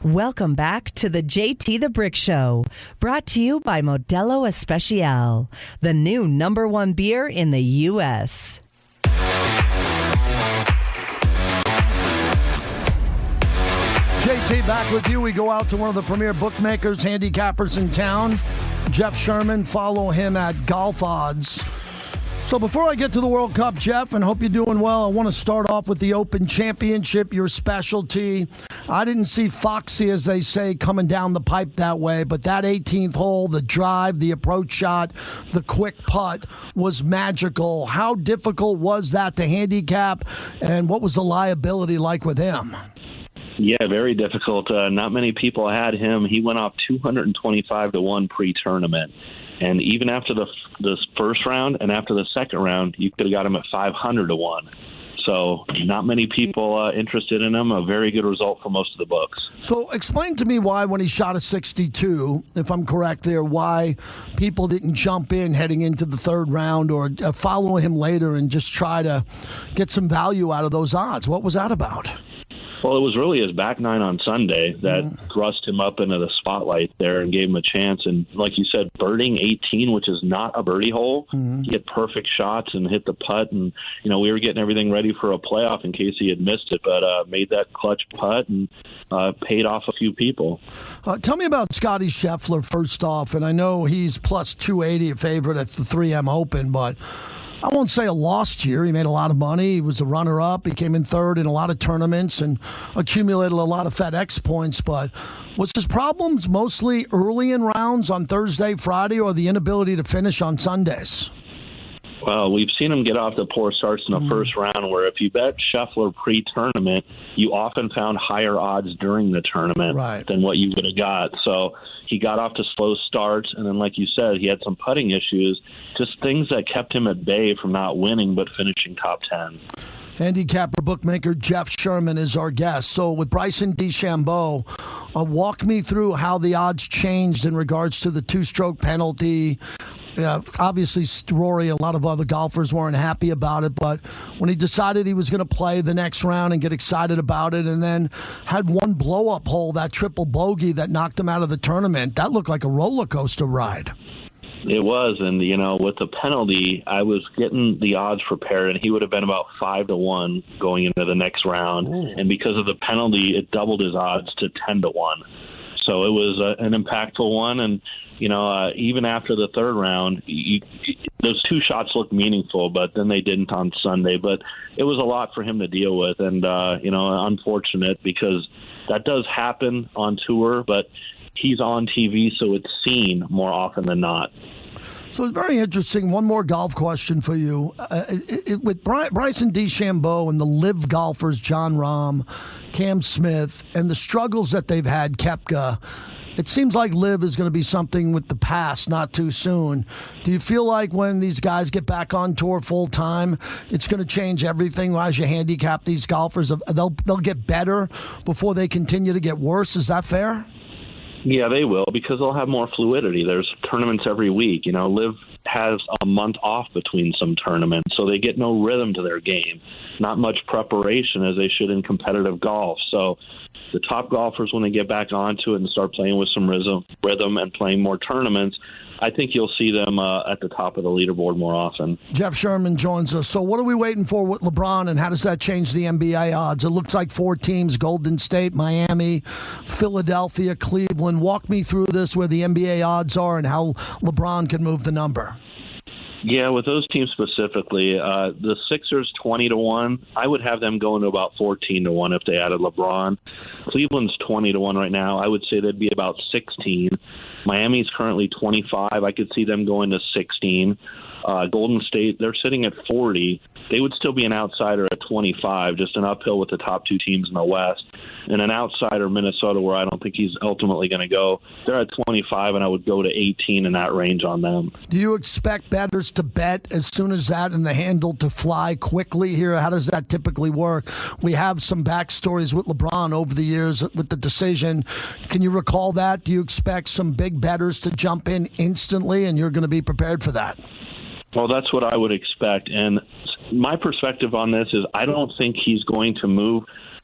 Welcome back to the JT the Brick Show, brought to you by Modelo Especial, the new #1 beer in the U.S. JT back with you. We go out to one of the premier bookmakers, handicappers in town, Jeff Sherman. Follow him at Golf Odds. So before I get to the World Cup, Jeff, and hope you're doing well, I want to start off with the Open Championship, your specialty. I didn't see Foxy, as they say, coming down the pipe that way, but that 18th hole, the drive, the approach shot, the quick putt was magical. How difficult was that to handicap, and what was the liability like with him? Yeah, very difficult. Not many people had him. He went off 225 to 1 pre-tournament. And even after the first round and after the second round, you could have got him at 500 to 1. So not many people interested in him. A very good result for most of the books. So explain to me why, when he shot a 62, if I'm correct there, why people didn't jump in heading into the third round or follow him later and just try to get some value out of those odds. What was that about? Well, it was really his back nine on Sunday that thrust him up into the spotlight there and gave him a chance. And like you said, birding 18, which is not a birdie hole, he hit perfect shots and hit the putt. And, we were getting everything ready for a playoff in case he had missed it, but made that clutch putt and paid off a few people. Tell me about Scottie Scheffler first off. And I know he's plus 280 a favorite at the 3M Open, but I won't say a lost year. He made a lot of money. He was a runner-up. He came in third in a lot of tournaments and accumulated a lot of FedEx points. But was his problems mostly early in rounds on Thursday, Friday, or the inability to finish on Sundays? Well, we've seen him get off the poor starts in the first round, where if you bet Scheffler pre-tournament, you often found higher odds during the tournament than what you would have got. So he got off to slow starts, and then, like you said, he had some putting issues, just things that kept him at bay from not winning but finishing top 10. Handicapper bookmaker Jeff Sherman is our guest. So with Bryson DeChambeau, walk me through how the odds changed in regards to the two-stroke penalty. Obviously, Rory and a lot of other golfers weren't happy about it, but when he decided he was going to play the next round and get excited about it, and then had one blow-up hole, that triple bogey that knocked him out of the tournament, that looked like a roller coaster ride. It was, and with the penalty, I was getting the odds prepared, and he would have been about 5 to 1 going into the next round. And because of the penalty, it doubled his odds to 10 to 1. So it was an impactful one, and even after the third round, those two shots looked meaningful, but then they didn't on Sunday. But it was a lot for him to deal with, and unfortunate, because that does happen on tour, but he's on TV, so it's seen more often than not. So it's very interesting. One more golf question for you. With Bryson DeChambeau and the live golfers, Jon Rahm, Cam Smith, and the struggles that they've had, Koepka, it seems like live is going to be something with the past, not too soon. Do you feel like when these guys get back on tour full time, it's going to change everything as you handicap these golfers? They'll get better before they continue to get worse. Is that fair? Yeah, they will, because they'll have more fluidity. There's tournaments every week. Liv has a month off between some tournaments, so they get no rhythm to their game. Not much preparation as they should in competitive golf. So the top golfers, when they get back onto it and start playing with some rhythm and playing more tournaments, I think you'll see them at the top of the leaderboard more often. Jeff Sherman joins us. So what are we waiting for with LeBron, and how does that change the NBA odds? It looks like 4 teams: Golden State, Miami, Philadelphia, Cleveland. Walk me through this, where the NBA odds are and how LeBron can move the number. Yeah, with those teams specifically, the Sixers 20 to 1. I would have them going to about 14 to 1 if they added LeBron. Cleveland's 20 to 1 right now. I would say they'd be about 16. Miami's currently 25. I could see them going to 16. Golden State, they're sitting at 40. They would still be an outsider at 25, just an uphill with the top 2 teams in the West. And an outsider, Minnesota, where I don't think he's ultimately going to go, they're at 25, and I would go to 18 in that range on them. Do you expect bettors to bet as soon as that and the handle to fly quickly here? How does that typically work? We have some backstories with LeBron over the years with the decision. Can you recall that? Do you expect some big bettors to jump in instantly, and you're going to be prepared for that? Well, that's what I would expect. And my perspective on this is I don't think he's going to move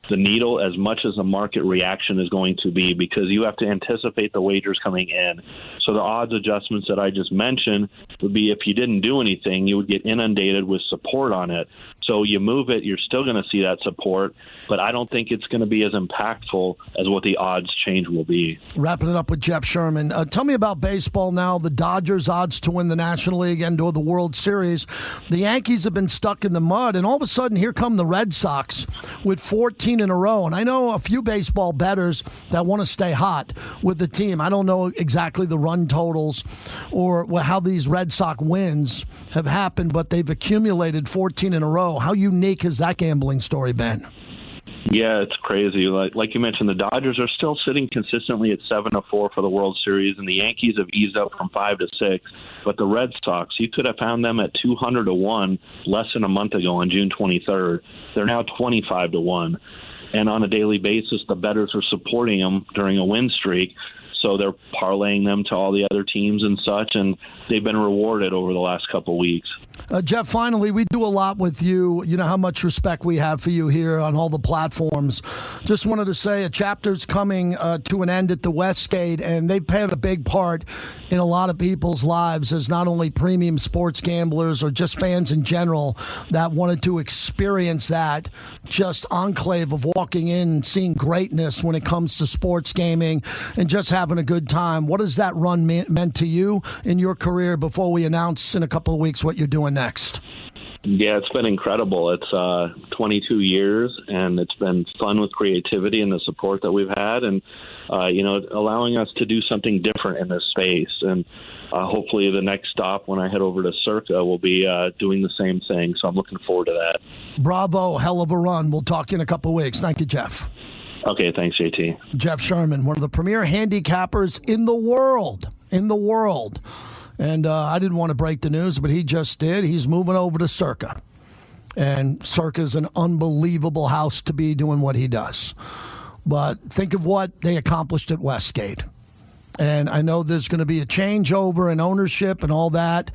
the needle as much as the market reaction is going to be, because you have to anticipate the wagers coming in. So the odds adjustments that I just mentioned would be, if you didn't do anything, you would get inundated with support on it. So you move it, you're still going to see that support, but I don't think it's going to be as impactful as what the odds change will be. Wrapping it up with Jeff Sherman. Tell me about baseball now. The Dodgers' odds to win the National League and or the World Series. The Yankees have been stuck in the mud, and all of a sudden here come the Red Sox with 14 in a row. And I know a few baseball bettors that want to stay hot with the team. I don't know exactly the run totals or how these Red Sox wins have happened, but they've accumulated 14 in a row. How unique has that gambling story been? Yeah, it's crazy. Like you mentioned, the Dodgers are still sitting consistently at 7-4 for the World Series, and the Yankees have eased up from 5-6. But the Red Sox, you could have found them at 200-1 less than a month ago on June 23rd. They're now 25-1. And on a daily basis, the bettors are supporting them during a win streak. So they're parlaying them to all the other teams and such, and they've been rewarded over the last couple of weeks. Jeff, finally, we do a lot with you. You know how much respect we have for you here on all the platforms. Just wanted to say a chapter's coming to an end at the Westgate, and they've played a big part in a lot of people's lives as not only premium sports gamblers or just fans in general that wanted to experience that just enclave of walking in and seeing greatness when it comes to sports gaming and just having a good time. What has that run meant to you in your career before we announce in a couple of weeks what you're doing next? Yeah, it's been incredible. It's 22 years, and it's been fun with creativity and the support that we've had, and allowing us to do something different in this space. And hopefully the next stop when I head over to Circa will be doing the same thing. So I'm looking forward to that. Bravo. Hell of a run. We'll talk in a couple of weeks. Thank you, Jeff. Okay, thanks, JT. Jeff Sherman, one of the premier handicappers in the world. And I didn't want to break the news, but he just did. He's moving over to Circa. And Circa's an unbelievable house to be doing what he does. But think of what they accomplished at Westgate. And I know there's going to be a changeover in ownership and all that.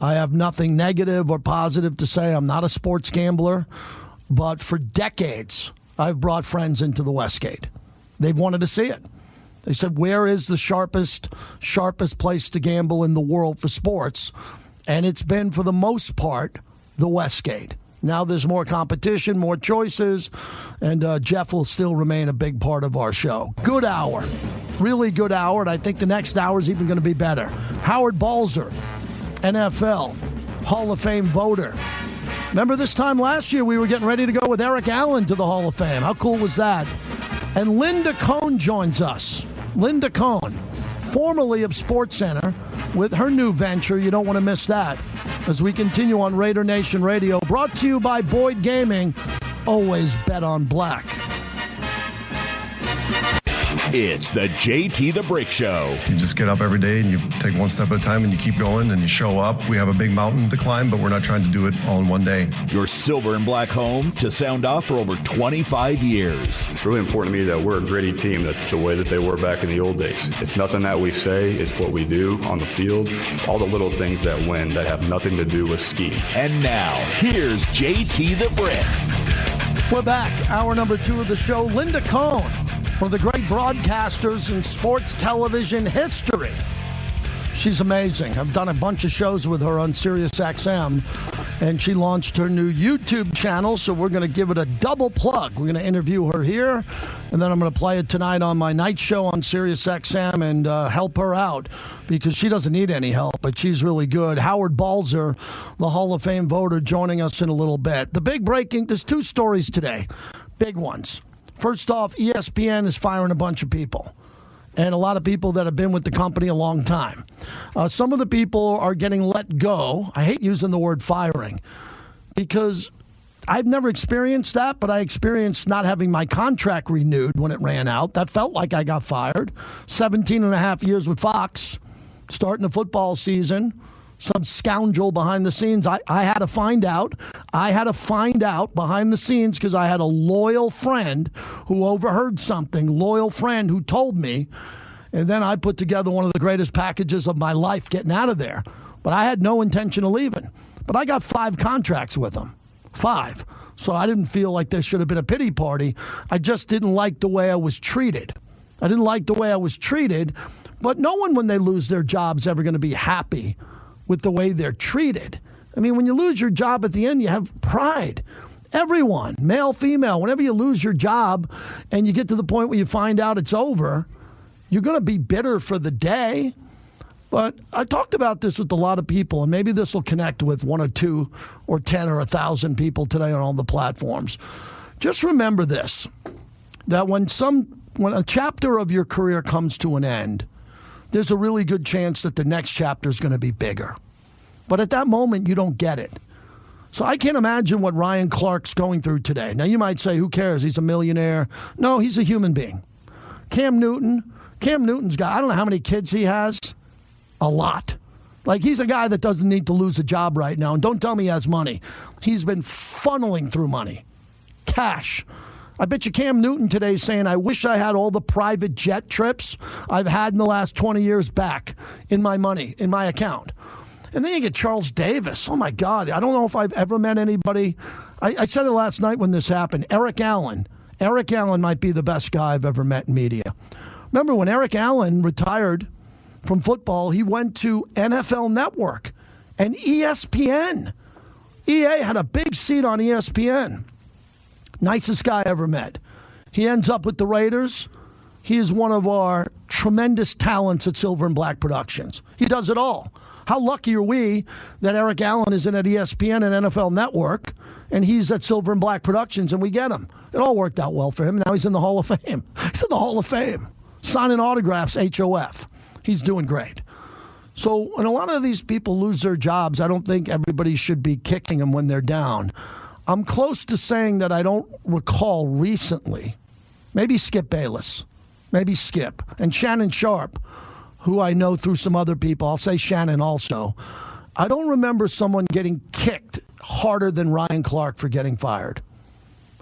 I have nothing negative or positive to say. I'm not a sports gambler. But for decades, I've brought friends into the Westgate. They've wanted to see it. They said, where is the sharpest place to gamble in the world for sports? And it's been, for the most part, the Westgate. Now there's more competition, more choices, and Jeff will still remain a big part of our show. Good hour. Really good hour, and I think the next hour is even going to be better. Howard Balzer, NFL, Hall of Fame voter. Remember this time last year we were getting ready to go with Eric Allen to the Hall of Fame. How cool was that? And Linda Cohn joins us. Linda Cohn, formerly of SportsCenter, with her new venture. You don't want to miss that. As we continue on Raider Nation Radio, brought to you by Boyd Gaming. Always bet on black. It's the JT the Brick Show. You just get up every day and you take one step at a time and you keep going and you show up. We have a big mountain to climb, but we're not trying to do it all in one day. Your silver and black home to sound off for over 25 years. It's really important to me that we're a gritty team, that the way that they were back in the old days. It's nothing that we say, it's what we do on the field. All the little things that win that have nothing to do with scheme. And now, here's JT the Brick. We're back. Hour number 2 of the show. Linda Cohn, one of the great broadcasters in sports television history. She's amazing. I've done a bunch of shows with her on SiriusXM, and she launched her new YouTube channel, so we're going to give it a double plug. We're going to interview her here, and then I'm going to play it tonight on my night show on SiriusXM and help her out, because she doesn't need any help, but she's really good. Howard Balzer, the Hall of Fame voter, joining us in a little bit. The big breaking, there's 2 stories today, big ones. First off, ESPN is firing a bunch of people, and a lot of people that have been with the company a long time. Some of the people are getting let go. I hate using the word firing because I've never experienced that, but I experienced not having my contract renewed when it ran out. That felt like I got fired. 17 and a half years with Fox, starting the football season. Some scoundrel behind the scenes. I had to find out. I had to find out behind the scenes because I had a loyal friend who overheard something, loyal friend who told me, and then I put together one of the greatest packages of my life getting out of there. But I had no intention of leaving. But I got 5 contracts with them. 5. So I didn't feel like there should have been a pity party. I just didn't like the way I was treated. I didn't like the way I was treated. But no one, when they lose their job, is ever going to be happy with the way they're treated. I mean, when you lose your job at the end, you have pride. Everyone, male, female, whenever you lose your job and you get to the point where you find out it's over, you're going to be bitter for the day. But I talked about this with a lot of people, and maybe this will connect with 1 or 2 or 10 or 1,000 people today on all the platforms. Just remember this, that when a chapter of your career comes to an end, there's a really good chance that the next chapter is going to be bigger. But at that moment, you don't get it. So I can't imagine what Ryan Clark's going through today. Now, you might say, who cares? He's a millionaire. No, he's a human being. Cam Newton's got, I don't know how many kids he has. A lot. Like, he's a guy that doesn't need to lose a job right now. And don't tell me he has money. He's been funneling through money. Cash. I bet you Cam Newton today is saying, I wish I had all the private jet trips I've had in the last 20 years back in my money, in my account. And then you get Charles Davis. Oh, my God. I don't know if I've ever met anybody. I said it last night when this happened. Eric Allen. Eric Allen might be the best guy I've ever met in media. Remember when Eric Allen retired from football, he went to NFL Network and ESPN. EA had a big seat on ESPN. Nicest guy I ever met. He ends up with the Raiders. He is one of our tremendous talents at Silver and Black Productions. He does it all. How lucky are we that Eric Allen is in at ESPN and NFL Network, and he's at Silver and Black Productions, and we get him. It all worked out well for him. Now he's in the Hall of Fame. He's in the Hall of Fame. Signing autographs, HOF. He's doing great. So when a lot of these people lose their jobs, I don't think everybody should be kicking them when they're down. I'm close to saying that I don't recall recently, maybe Skip Bayless, maybe Skip, and Shannon Sharp, who I know through some other people. I'll say Shannon also. I don't remember someone getting kicked harder than Ryan Clark for getting fired.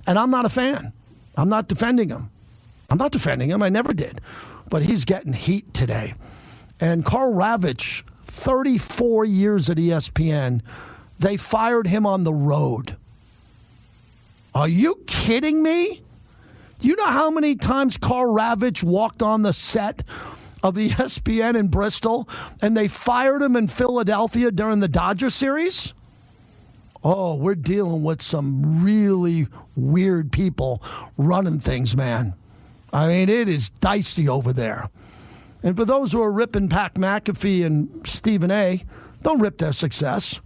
And I'm not a fan. I'm not defending him. I never did. But he's getting heat today. And Carl Ravitch, 34 years at ESPN, they fired him on the road. Are you kidding me? Do you know how many times Carl Ravitch walked on the set of ESPN in Bristol and they fired him in Philadelphia during the Dodger series? Oh, we're dealing with some really weird people running things, man. I mean, it is dicey over there. And for those who are ripping Pat McAfee and Stephen A., don't rip their success.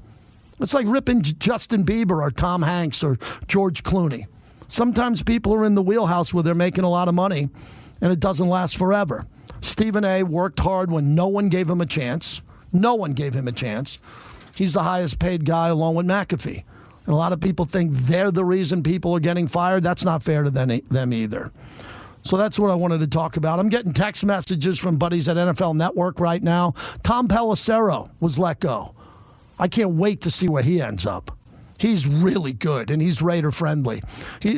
It's like ripping Justin Bieber or Tom Hanks or George Clooney. Sometimes people are in the wheelhouse where they're making a lot of money, and it doesn't last forever. Stephen A. worked hard when no one gave him a chance. No one gave him a chance. He's the highest paid guy along with McAfee. And a lot of people think they're the reason people are getting fired. That's not fair to them either. So that's what I wanted to talk about. I'm getting text messages from buddies at NFL Network right now. Tom Pelissero was let go. I can't wait to see where he ends up. He's really good, and he's Raider-friendly.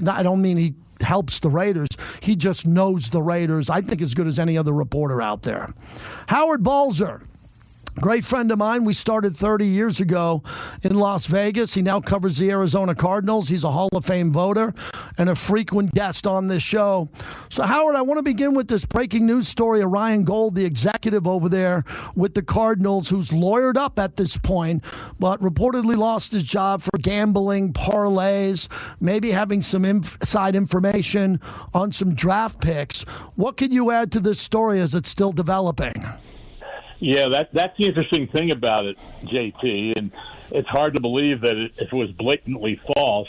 I don't mean he helps the Raiders. He just knows the Raiders, I think, as good as any other reporter out there. Howard Balzer. Great friend of mine. We started 30 years ago in Las Vegas. He now covers the Arizona Cardinals. He's a Hall of Fame voter and a frequent guest on this show. So, Howard, I want to begin with this breaking news story of Ryan Gold, the executive over there with the Cardinals, who's lawyered up at this point, but reportedly lost his job for gambling, parlays, maybe having some inside information on some draft picks. What could you add to this story as it's still developing? Yeah, that's the interesting thing about it, JT, and it's hard to believe that if it was blatantly false,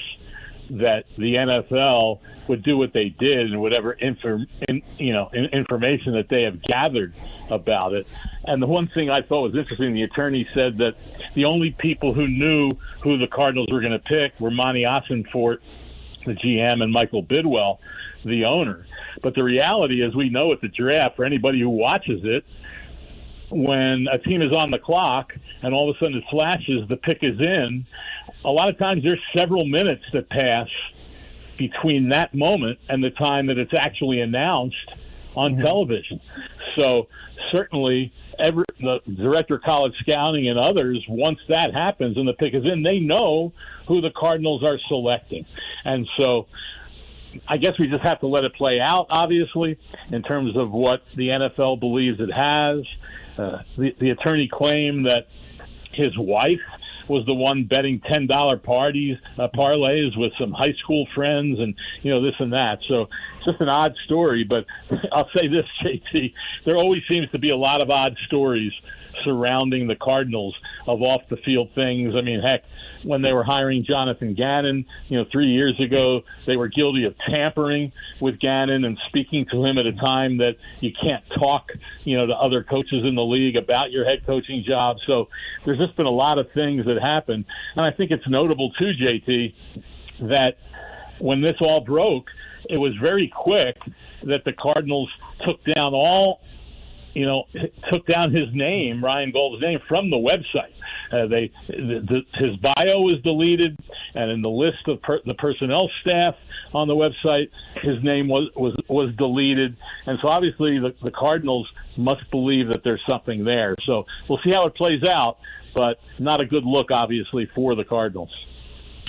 that the NFL would do what they did and whatever information that they have gathered about it. And the one thing I thought was interesting, the attorney said that the only people who knew who the Cardinals were going to pick were Monty Ossenfort, the GM, and Michael Bidwell, the owner. But the reality is, we know at the draft, for anybody who watches it, when a team is on the clock and all of a sudden it flashes, the pick is in, a lot of times there's several minutes that pass between that moment and the time that it's actually announced on television. so certainly the director of college scouting and others, once that happens and the pick is in, they know who the Cardinals are selecting. And so I guess we just have to let it play out, obviously, in terms of what the NFL believes it has. The attorney claimed that his wife was the one betting $10 parlays with some high school friends and, this and that. So it's just an odd story. But I'll say this, JT, there always seems to be a lot of odd stories surrounding the Cardinals of off-the-field things. I mean, heck, when they were hiring Jonathan Gannon, 3 years ago, they were guilty of tampering with Gannon and speaking to him at a time that you can't talk, to other coaches in the league about your head coaching job. So there's just been a lot of things that happen. And I think it's notable, too, JT, that when this all broke, it was very quick that the Cardinals took down his name, Ryan Gold's name, from the website. His bio was deleted, and in the list of the personnel staff on the website, his name was deleted. And so obviously the Cardinals must believe that there's something there. So we'll see how it plays out, but not a good look, obviously, for the Cardinals.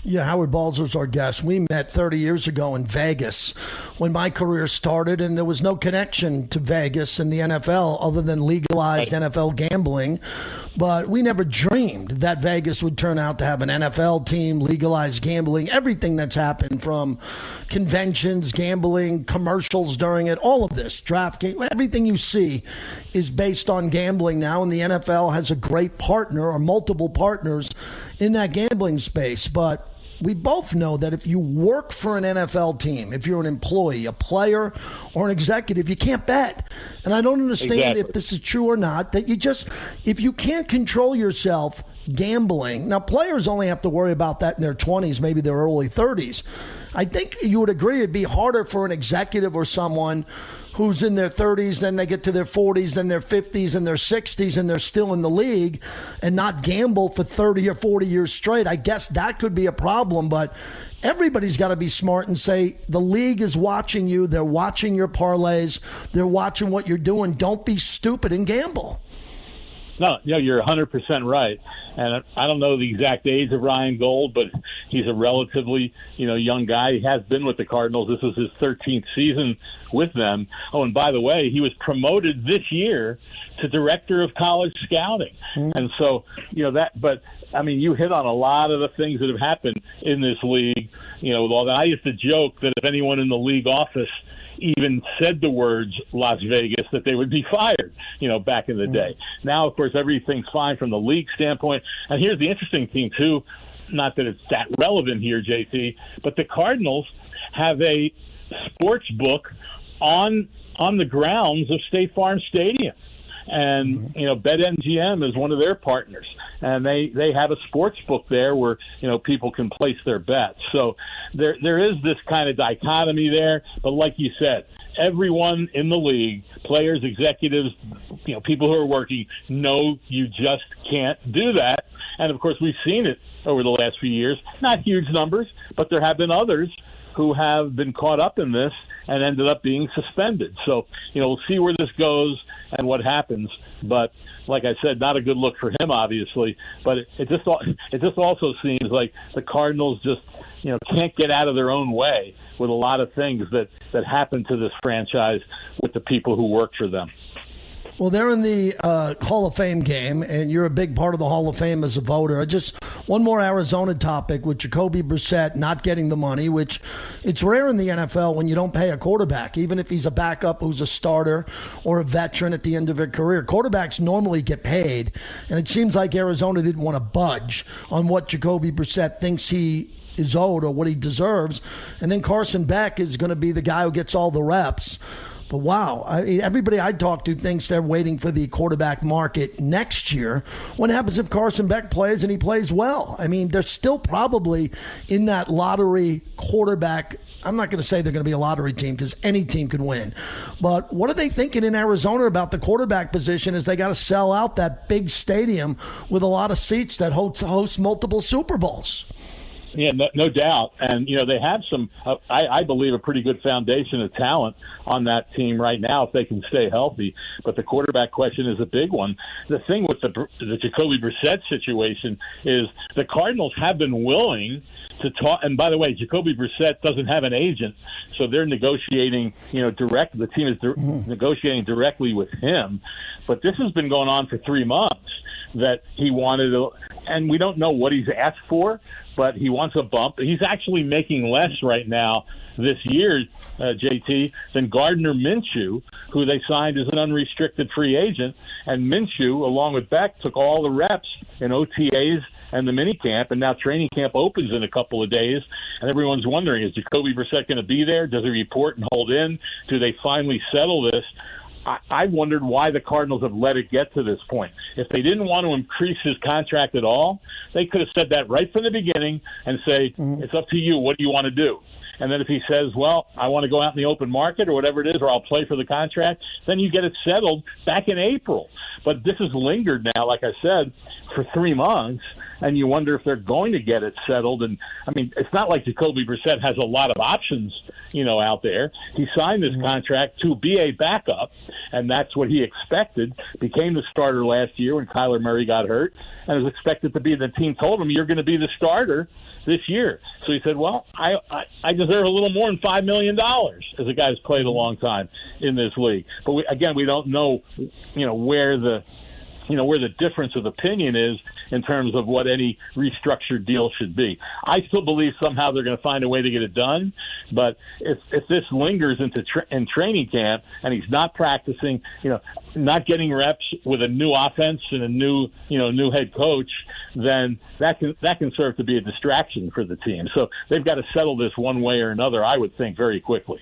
Yeah, Howard Balzer's our guest. We met 30 years ago in Vegas when my career started, and there was no connection to Vegas and the NFL other than legalized NFL gambling. But we never dreamed that Vegas would turn out to have an NFL team, legalized gambling, everything that's happened from conventions, gambling, commercials during it, all of this, draft game, everything you see is based on gambling now, and the NFL has a great partner or multiple partners in that gambling space. But we both know that if you work for an NFL team, if you're an employee, a player, or an executive, you can't bet. And I don't understand if this is true or not, that if you can't control yourself gambling, now players only have to worry about that in their 20s, maybe their early 30s. I think you would agree it'd be harder for an executive or someone who's in their 30s, then they get to their 40s, then their 50s and their 60s, and they're still in the league and not gamble for 30 or 40 years straight. I guess that could be a problem, but everybody's got to be smart and say the league is watching you. They're watching your parlays. They're watching what you're doing. Don't be stupid and gamble. No, you're 100% right. And I don't know the exact age of Ryan Gold, but he's a relatively, young guy. He has been with the Cardinals. This is his 13th season with them. Oh, and by the way, he was promoted this year to director of college scouting. And so, but I mean, you hit on a lot of the things that have happened in this league, with all that. I used to joke that if anyone in the league office even said the words Las Vegas, that they would be fired, back in the day. Now, of course, everything's fine from the league standpoint. And here's the interesting thing, too, not that it's that relevant here, JT, but the Cardinals have a sports book on the grounds of State Farm Stadium. And, BetMGM is one of their partners. And they have a sports book there where, people can place their bets. So there is this kind of dichotomy there. But like you said, everyone in the league, players, executives, people who are working, know you just can't do that. And, of course, we've seen it over the last few years. Not huge numbers, but there have been others who have been caught up in this and ended up being suspended. So, we'll see where this goes and what happens. But like I said, not a good look for him, obviously. But it just also seems like the Cardinals just, can't get out of their own way with a lot of things that happen to this franchise with the people who work for them. Well, they're in the Hall of Fame game, and you're a big part of the Hall of Fame as a voter. Just one more Arizona topic with Jacoby Brissett not getting the money, which it's rare in the NFL when you don't pay a quarterback, even if he's a backup who's a starter or a veteran at the end of their career. Quarterbacks normally get paid, and it seems like Arizona didn't want to budge on what Jacoby Brissett thinks he is owed or what he deserves. And then Carson Beck is going to be the guy who gets all the reps. But wow, everybody I talk to thinks they're waiting for the quarterback market next year. What happens if Carson Beck plays and he plays well? I mean, they're still probably in that lottery quarterback. I'm not going to say they're going to be a lottery team because any team could win. But what are they thinking in Arizona about the quarterback position as they got to sell out that big stadium with a lot of seats that host multiple Super Bowls? Yeah, no doubt. And, they have some, I believe, a pretty good foundation of talent on that team right now if they can stay healthy. But the quarterback question is a big one. The thing with the Jacoby Brissett situation is the Cardinals have been willing to talk. And by the way, Jacoby Brissett doesn't have an agent, so they're negotiating, direct. The team is negotiating directly with him. But this has been going on for 3 months that he wanted to, and we don't know what he's asked for, but he wants a bump. He's actually making less right now this year, JT, than Gardner Minshew, who they signed as an unrestricted free agent. And Minshew, along with Beck, took all the reps in OTAs and the minicamp, and now training camp opens in a couple of days. And everyone's wondering, is Jacoby Brissett going to be there? Does he report and hold in? Do they finally settle this? I wondered why the Cardinals have let it get to this point. If they didn't want to increase his contract at all, they could have said that right from the beginning and say, it's up to you. What do you want to do? And then if he says, well, I want to go out in the open market or whatever it is, or I'll play for the contract, then you get it settled back in April. But this has lingered now, like I said, for 3 months, and you wonder if they're going to get it settled. And, I mean, it's not like Jacoby Brissett has a lot of options, out there. He signed this contract to be a backup, and that's what he expected. Became the starter last year when Kyler Murray got hurt, and was expected to be. The team told him, you're going to be the starter this year. So he said, well, I deserve a little more than $5 million as a guy who's played a long time in this league. But we don't know, where the difference of opinion is in terms of what any restructured deal should be. I still believe somehow they're going to find a way to get it done. But if this lingers in training camp and he's not practicing, not getting reps with a new offense and a new head coach, then that can serve to be a distraction for the team. So they've got to settle this one way or another, I would think, very quickly.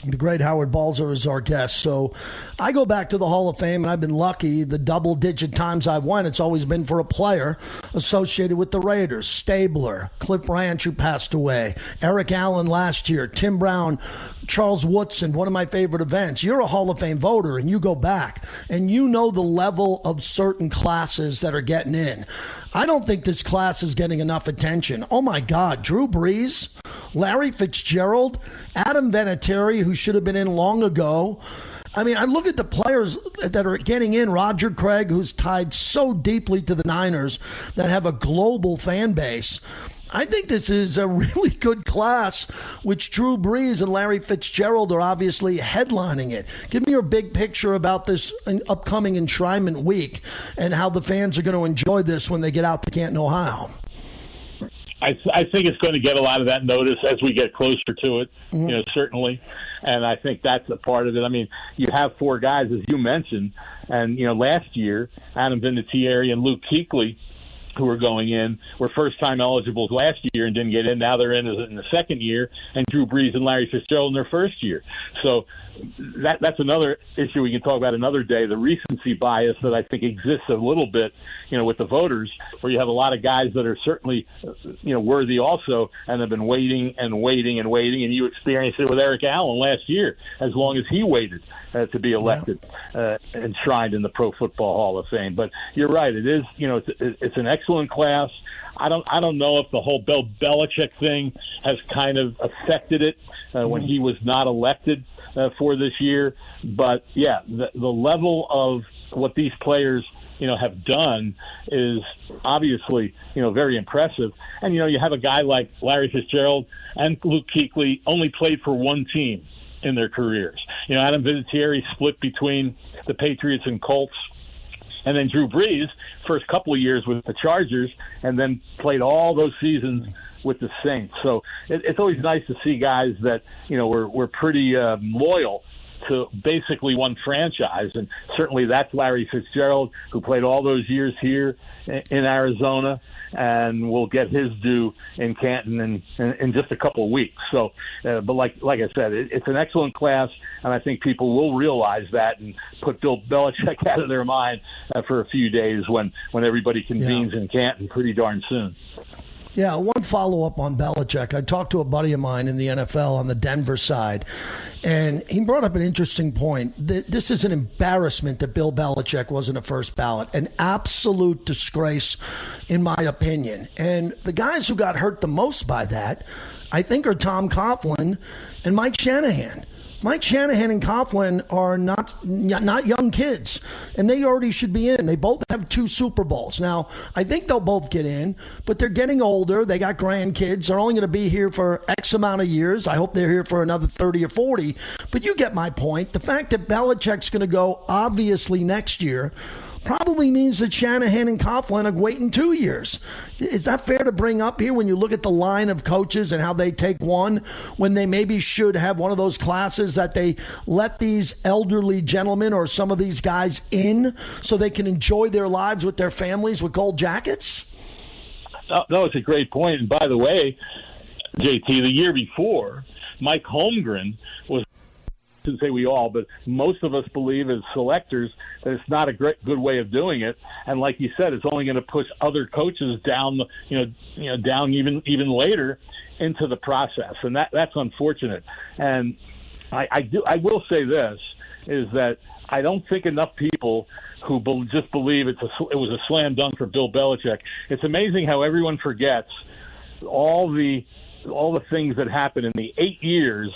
The great Howard Balzer is our guest. So I go back to the Hall of Fame, and I've been lucky. The double-digit times I've won, it's always been for a player associated with the Raiders. Stabler, Cliff Branch, who passed away, Eric Allen last year, Tim Brown, Charles Woodson, one of my favorite events. You're a Hall of Fame voter, and you go back, and you know the level of certain classes that are getting in. I don't think this class is getting enough attention. Oh, my God. Drew Brees, Larry Fitzgerald, Adam Vinatieri, who should have been in long ago. I mean, I look at the players that are getting in. Roger Craig, who's tied so deeply to the Niners, that have a global fan base. I think this is a really good class, which Drew Brees and Larry Fitzgerald are obviously headlining it. Give me your big picture about this upcoming enshrinement week and how the fans are going to enjoy this when they get out to Canton, Ohio. I think it's going to get a lot of that notice as we get closer to it, certainly. And I think that's a part of it. I mean, you have 4 guys, as you mentioned, and, last year, Adam Vinatieri and Luke Kuechly, who were going in, were first-time eligibles last year and didn't get in. Now they're in the second year, and Drew Brees and Larry Fitzgerald in their first year. So that's another issue we can talk about another day, the recency bias that I think exists a little bit, with the voters, where you have a lot of guys that are certainly, worthy also and have been waiting and waiting and waiting, and you experienced it with Eric Allen last year, as long as he waited to be elected, enshrined in the Pro Football Hall of Fame. But you're right, it is, it's an excellent class. I don't know if the whole Bill Belichick thing has kind of affected it when he was not elected for this year. But, yeah, the level of what these players, have done is obviously, very impressive. And, you have a guy like Larry Fitzgerald and Luke Kuechly only played for one team in their careers. Adam Vinatieri split between the Patriots and Colts. And then Drew Brees, first couple of years with the Chargers, and then played all those seasons with the Saints. So it's always nice to see guys that, were pretty loyal to basically one franchise. And certainly that's Larry Fitzgerald, who played all those years here in Arizona, and will get his due in Canton in just a couple of weeks. So, but like I said, it's an excellent class, and I think people will realize that and put Bill Belichick out of their mind for a few days when everybody convenes in Canton pretty darn soon. Yeah, one follow-up on Belichick. I talked to a buddy of mine in the NFL on the Denver side, and he brought up an interesting point. This is an embarrassment that Bill Belichick wasn't a first ballot. An absolute disgrace, in my opinion. And the guys who got hurt the most by that, I think, are Tom Coughlin and Mike Shanahan. Mike Shanahan and Coughlin are not young kids, and they already should be in. They both have 2 Super Bowls. Now, I think they'll both get in, but they're getting older. They got grandkids. They're only going to be here for X amount of years. I hope they're here for another 30 or 40. But you get my point. The fact that Belichick's going to go, obviously, next year probably means that Shanahan and Coughlin are waiting 2 years. Is that fair to bring up here when you look at the line of coaches and how they take one when they maybe should have one of those classes that they let these elderly gentlemen or some of these guys in so they can enjoy their lives with their families with gold jackets? No, it's a great point. And by the way, JT, the year before, Mike Holmgren was, I shouldn't say we all, but most of us believe as selectors that it's not a good way of doing it. And like you said, it's only going to push other coaches down, down even later into the process, and that's unfortunate. And I will say this is that I don't think enough people who just believe it was a slam dunk for Bill Belichick. It's amazing how everyone forgets all the things that happened in the 8 years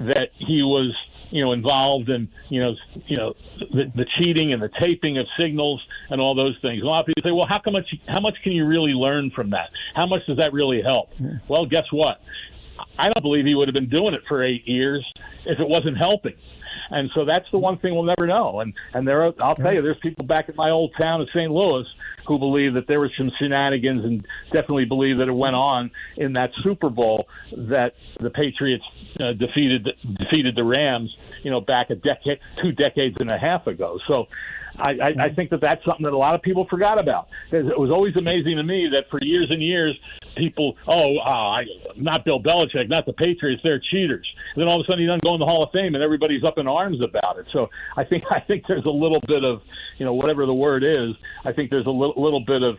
that he was, involved in, the cheating and the taping of signals and all those things. A lot of people say, well, how much can you really learn from that? How much does that really help? Yeah. Well, guess what? I don't believe he would have been doing it for 8 years if it wasn't helping. And so that's the one thing we'll never know. And I'll tell you, there's people back in my old town of St. Louis who believe that there was some shenanigans and definitely believe that it went on in that Super Bowl that the Patriots defeated the Rams, back 2 decades and a half ago. So I think that's something that a lot of people forgot about. It was always amazing to me that for years and years, people, not Bill Belichick, not the Patriots, they're cheaters. And then all of a sudden he doesn't go in the Hall of Fame and everybody's up in arms about it. So I think there's a little bit of, whatever the word is, I think there's a little bit of,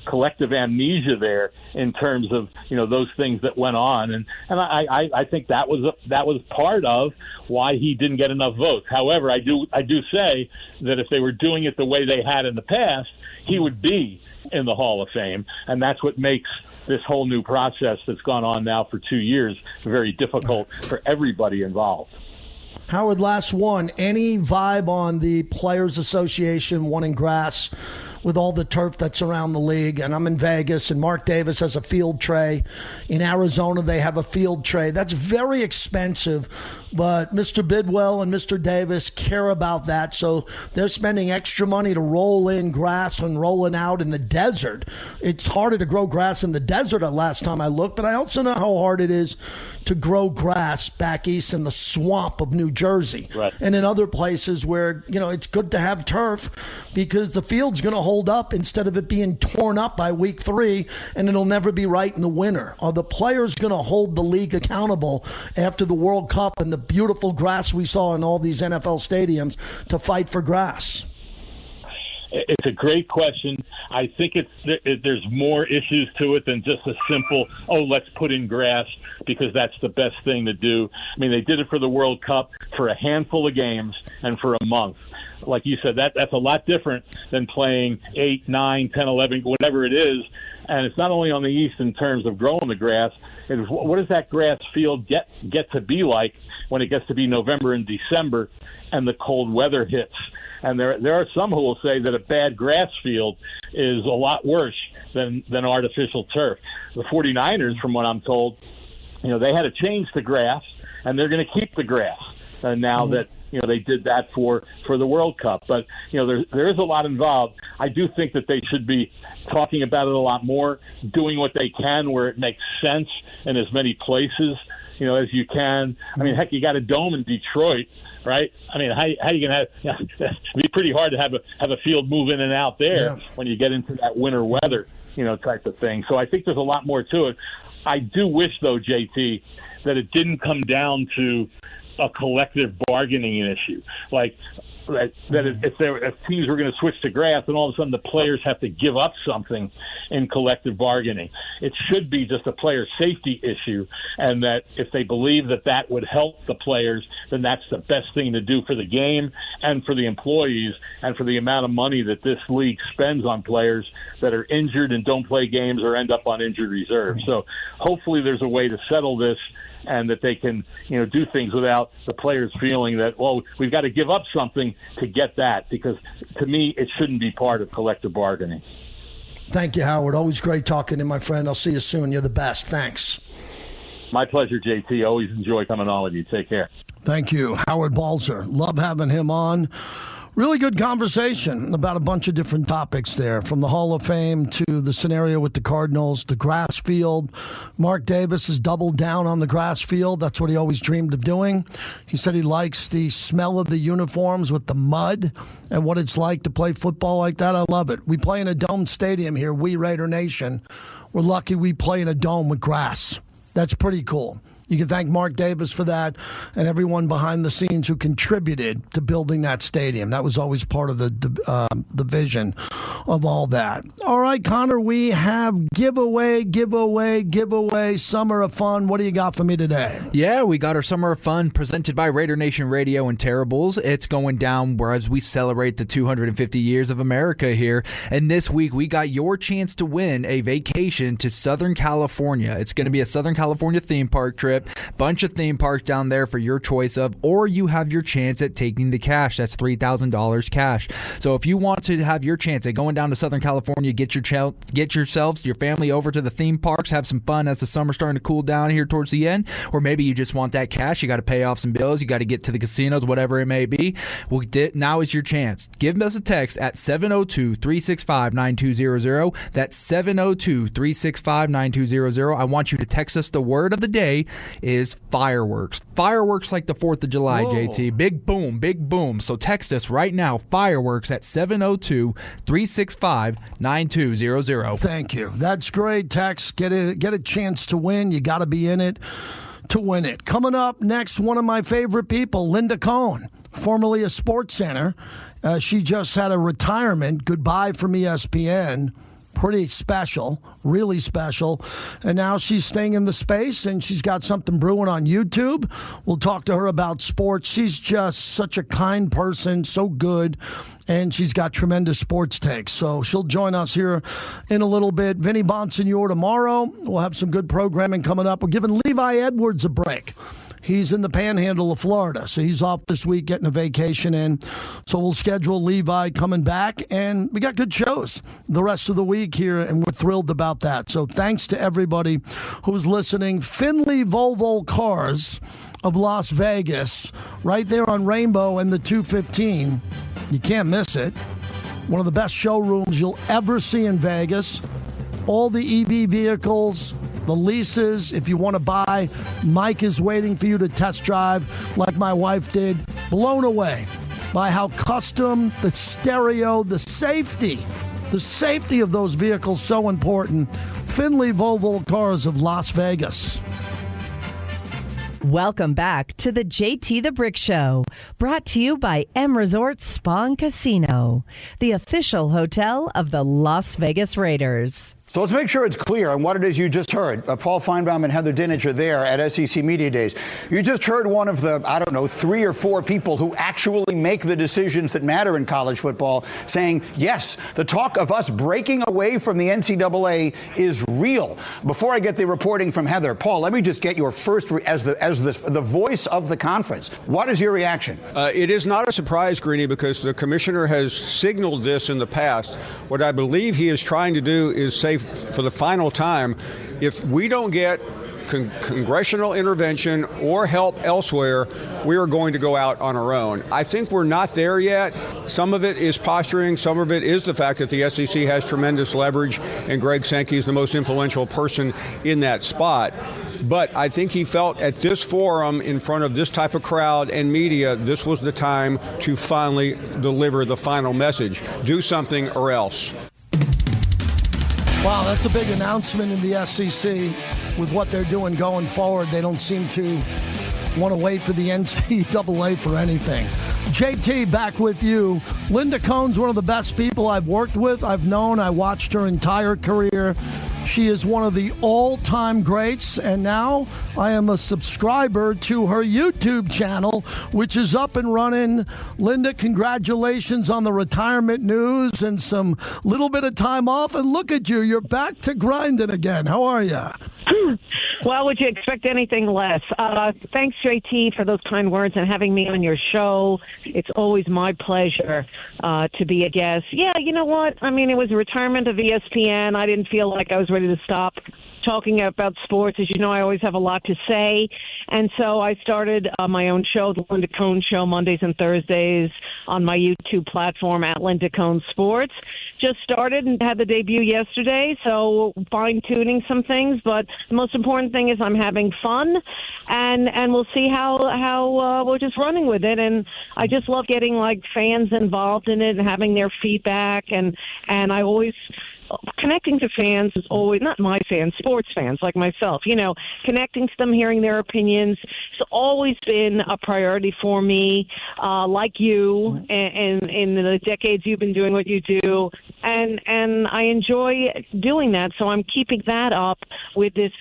collective amnesia there in terms of, those things that went on. And I think that was part of why he didn't get enough votes. However, I do say that if they were doing it the way they had in the past, he would be in the Hall of Fame, and that's what makes this whole new process that's gone on now for 2 years very difficult for everybody involved. Howard, last one. Any vibe on the Players Association wanting grass with all the turf that's around the league? And I'm in Vegas, and Mark Davis has a field tray. In Arizona, they have a field tray. That's very expensive, but Mr. Bidwell and Mr. Davis care about that, so they're spending extra money to roll in grass and rolling out in the desert. It's harder to grow grass in the desert last time I looked, but I also know how hard it is to grow grass back east in the swamp of New Jersey. Right. And in other places where, it's good to have turf because the field's going to hold up instead of it being torn up by week 3, and it'll never be right in the winter. Are the players going to hold the league accountable after the World Cup and the beautiful grass we saw in all these NFL stadiums to fight for grass? It's a great question. I think there's more issues to it than just a simple, let's put in grass because that's the best thing to do. I mean, they did it for the World Cup for a handful of games and for a month. Like you said, that's a lot different than playing 8, 9, 10, 11, whatever it is. And it's not only on the East in terms of growing the grass. It's what does that grass field get to be like when it gets to be November and December and the cold weather hits? And there are some who will say that a bad grass field is a lot worse than artificial turf. The 49ers, from what I'm told, they had to change the grass, and they're going to keep the grass now that they did that for the World Cup. But there is a lot involved. I do think that they should be talking about it a lot more, doing what they can where it makes sense in as many places as you can. I mean, heck, you got a dome in Detroit, right? I mean, how are you going to have? It'd be pretty hard to have a field move in and out there when you get into that winter weather, type of thing. So I think there's a lot more to it. I do wish, though, JT, that it didn't come down to a collective bargaining issue, like that if teams were going to switch to grass, and all of a sudden the players have to give up something in collective bargaining. It should be just a player safety issue, and that if they believe that would help the players, then that's the best thing to do for the game and for the employees and for the amount of money that this league spends on players that are injured and don't play games or end up on injured reserve. So hopefully there's a way to settle this, and that they can, do things without the players feeling that, well, we've got to give up something to get that, because to me, it shouldn't be part of collective bargaining. Thank you, Howard. Always great talking to you, my friend. I'll see you soon. You're the best. Thanks. My pleasure, JT. Always enjoy coming on with you. Take care. Thank you, Howard Balzer. Love having him on. Really good conversation about a bunch of different topics there, from the Hall of Fame to the scenario with the Cardinals, the grass field. Mark Davis has doubled down on the grass field. That's what he always dreamed of doing. He said he likes the smell of the uniforms with the mud and what it's like to play football like that. I love it. We play in a dome stadium here, we Raider Nation. We're lucky we play in a dome with grass. That's pretty cool. You can thank Mark Davis for that and everyone behind the scenes who contributed to building that stadium. That was always part of the vision of all that. All right, Connor, we have giveaway, Summer of Fun. What do you got for me today? Yeah, we got our Summer of Fun presented by Raider Nation Radio and Terribles. It's going down whereas we celebrate the 250 years of America here. And this week, we got your chance to win a vacation to Southern California. It's going to be a Southern California theme park trip. Bunch of theme parks down there for your choice of, or you have your chance at taking the cash. That's $3,000 cash. So if you want to have your chance at going down to Southern California, get yourselves, your family over to the theme parks, have some fun as the summer's starting to cool down here towards the end, or maybe you just want that cash. You got to pay off some bills. You got to get to the casinos, whatever it may be. Now is your chance. Give us a text at 702-365-9200. That's 702-365-9200. I want you to text us the word of the day is fireworks. Fireworks like the 4th of July, whoa. JT. Big boom, big boom. So text us right now, fireworks, at 702-365-9200. Thank you. That's great. Text. Get a chance to win. You got to be in it to win it. Coming up next, one of my favorite people, Linda Cohn, formerly of SportsCenter. She just had a retirement. Goodbye from ESPN. Pretty special, really special. And now she's staying in the space, and she's got something brewing on YouTube. We'll talk to her about sports. She's just such a kind person, so good, and she's got tremendous sports takes. So she'll join us here in a little bit. Vinny Bonsignore tomorrow. We'll have some good programming coming up. We're giving Levi Edwards a break. He's in the panhandle of Florida, so he's off this week getting a vacation in. So we'll schedule Levi coming back, and we got good shows the rest of the week here, and we're thrilled about that. So thanks to everybody who's listening. Finley Volvo Cars of Las Vegas, right there on Rainbow and the 215. You can't miss it. One of the best showrooms you'll ever see in Vegas. All the EV vehicles, the leases, if you want to buy, Mike is waiting for you to test drive like my wife did. Blown away by how custom, the stereo, the safety of those vehicles, so important. Finley Volvo Cars of Las Vegas. Welcome back to the JT the Brick Show, brought to you by M Resort Spa and Casino, the official hotel of the Las Vegas Raiders. So let's make sure it's clear on what it is you just heard. Paul Feinbaum and Heather Dinich are there at SEC Media Days. You just heard one of the, 3 or 4 people who actually make the decisions that matter in college football saying, yes, the talk of us breaking away from the NCAA is real. Before I get the reporting from Heather, Paul, let me just get your first, as the voice of the conference. What is your reaction? It is not a surprise, Greeny, because the commissioner has signaled this in the past. What I believe he is trying to do is say, for the final time, if we don't get congressional intervention or help elsewhere, we are going to go out on our own. I think we're not there yet. Some of it is posturing. Some of it is the fact that the SEC has tremendous leverage, and Greg Sankey is the most influential person in that spot. But I think he felt at this forum, in front of this type of crowd and media, this was the time to finally deliver the final message. Do something or else. Wow, that's a big announcement in the SEC with what they're doing going forward. They don't seem to want to wait for the NCAA for anything. JT, back with you. Linda Cohn's one of the best people I've worked with. I've known. I watched her entire career. She is one of the all-time greats, and now I am a subscriber to her YouTube channel, which is up and running. Linda, congratulations on the retirement news and some little bit of time off. And look at you. You're back to grinding again. How are you? Well, would you expect anything less? Thanks, JT, for those kind words and having me on your show. It's always my pleasure to be a guest. Yeah, you know what? I mean, it was a retirement of ESPN. I didn't feel like I was ready to stop talking about sports. As you know, I always have a lot to say. And so I started my own show, the Linda Cohn Show, Mondays and Thursdays on my YouTube platform at Linda Cohn Sports. Just started and had the debut yesterday, so fine-tuning some things. But the most important thing is I'm having fun, and we'll see how we're just running with it. And I just love getting, like, fans involved in it and having their feedback. And I always... connecting to fans is always, not my fans, sports fans like myself, you know, connecting to them, hearing their opinions. It's always been a priority for me, like you, and in the decades you've been doing what you do. And I enjoy doing that. So I'm keeping that up with this,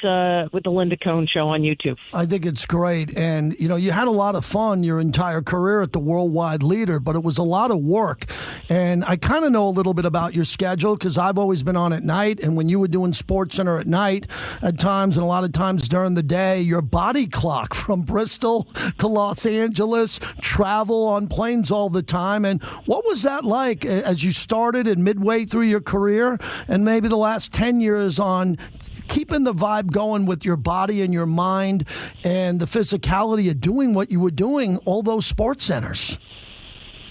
with the Linda Cohn Show on YouTube. I think it's great. And, you know, you had a lot of fun your entire career at the Worldwide Leader, but it was a lot of work. And I kind of know a little bit about your schedule because I've always been on at night, and when you were doing SportsCenter at night at times, and a lot of times during the day, your body clock from Bristol to Los Angeles, travel on planes all the time. And what was that like as you started and midway through your career, and maybe the last 10 years on keeping the vibe going with your body and your mind and the physicality of doing what you were doing, all those sports centers?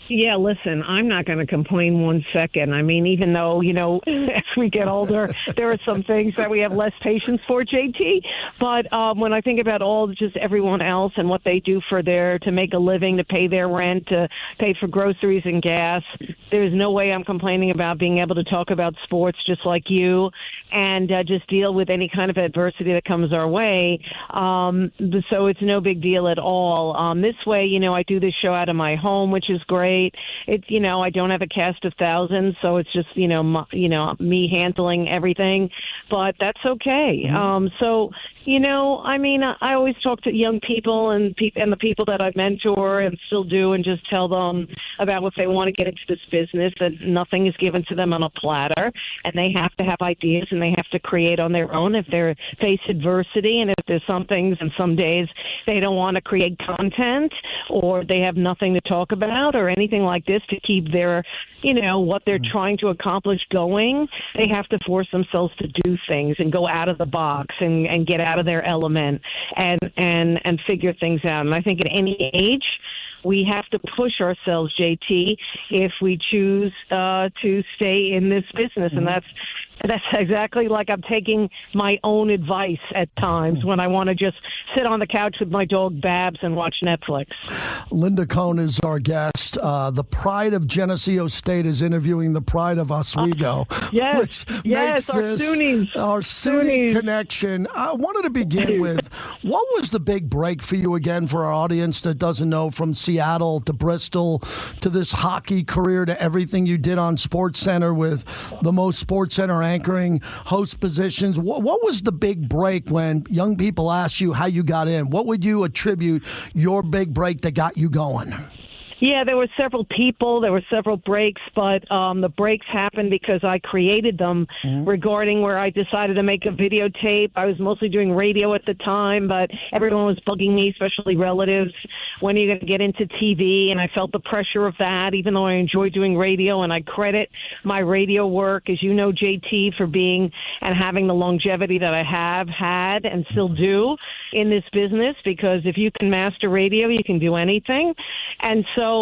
Yeah, listen, I'm not going to complain 1 second. I mean, even though, you know, as we get older, there are some things that we have less patience for, JT. But when I think about just everyone else and what they do to make a living, to pay their rent, to pay for groceries and gas, there's no way I'm complaining about being able to talk about sports just like you and just deal with any kind of adversity that comes our way. So it's no big deal at all. This way, you know, I do this show out of my home, which is great. It's, you know, I don't have a cast of thousands, so it's just, you know, me handling everything, but that's okay. So, you know, I mean, I always talk to young people and the people that I mentor and still do, and just tell them about if they want to get into this business, that nothing is given to them on a platter, and they have to have ideas and they have to create on their own if they face adversity, and if there's some things and some days they don't want to create content or they have nothing to talk about or anything like this to keep their, you know, what they're trying to accomplish going, they have to force themselves to do things and go out of the box and get out of their element and figure things out. And I think at any age, we have to push ourselves, JT, if we choose to stay in this business. And that's exactly like I'm taking my own advice at times when I want to just sit on the couch with my dog Babs and watch Netflix. Linda Cohn is our guest. The pride of Geneseo State is interviewing the pride of Oswego. Yes, our SUNYs. Our SUNY connection. I wanted to begin with, what was the big break for you again, for our audience that doesn't know, from Seattle to Bristol to this hockey career to everything you did on SportsCenter with the most SportsCenter anchoring host positions? What was the big break when young people ask you how you got in? What would you attribute your big break that got you going? Yeah, there were several people, there were several breaks, but the breaks happened because I created them regarding where I decided to make a videotape. I was mostly doing radio at the time, but everyone was bugging me, especially relatives. When are you going to get into TV? And I felt the pressure of that, even though I enjoy doing radio, and I credit my radio work, as you know, JT, for being and having the longevity that I have had and still do in this business, because if you can master radio, you can do anything. And so,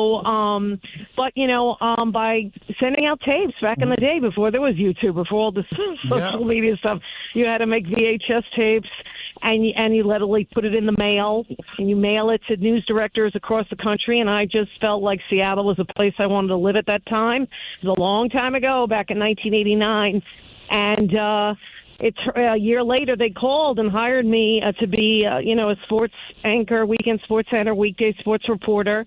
but, you know, by sending out tapes back in the day, before there was YouTube, before all this social media stuff, you had to make VHS tapes, and you literally put it in the mail, and you mail it to news directors across the country. And I just felt like Seattle was a place I wanted to live at that time. It was a long time ago, back in 1989. And it's a year later they called and hired me to be, a sports anchor, weekend sports center, weekday sports reporter.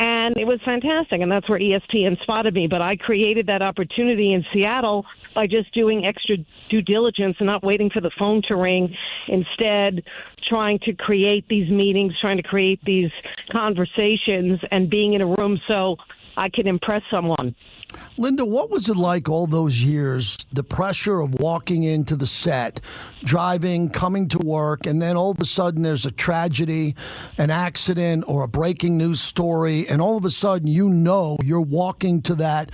And it was fantastic, and that's where ESPN spotted me. But I created that opportunity in Seattle by just doing extra due diligence and not waiting for the phone to ring. Instead, trying to create these meetings, trying to create these conversations, and being in a room so I could impress someone. Linda, what was it like all those years, the pressure of walking into the set, driving, coming to work, and then all of a sudden there's a tragedy, an accident, or a breaking news story, and all of a sudden you're walking to that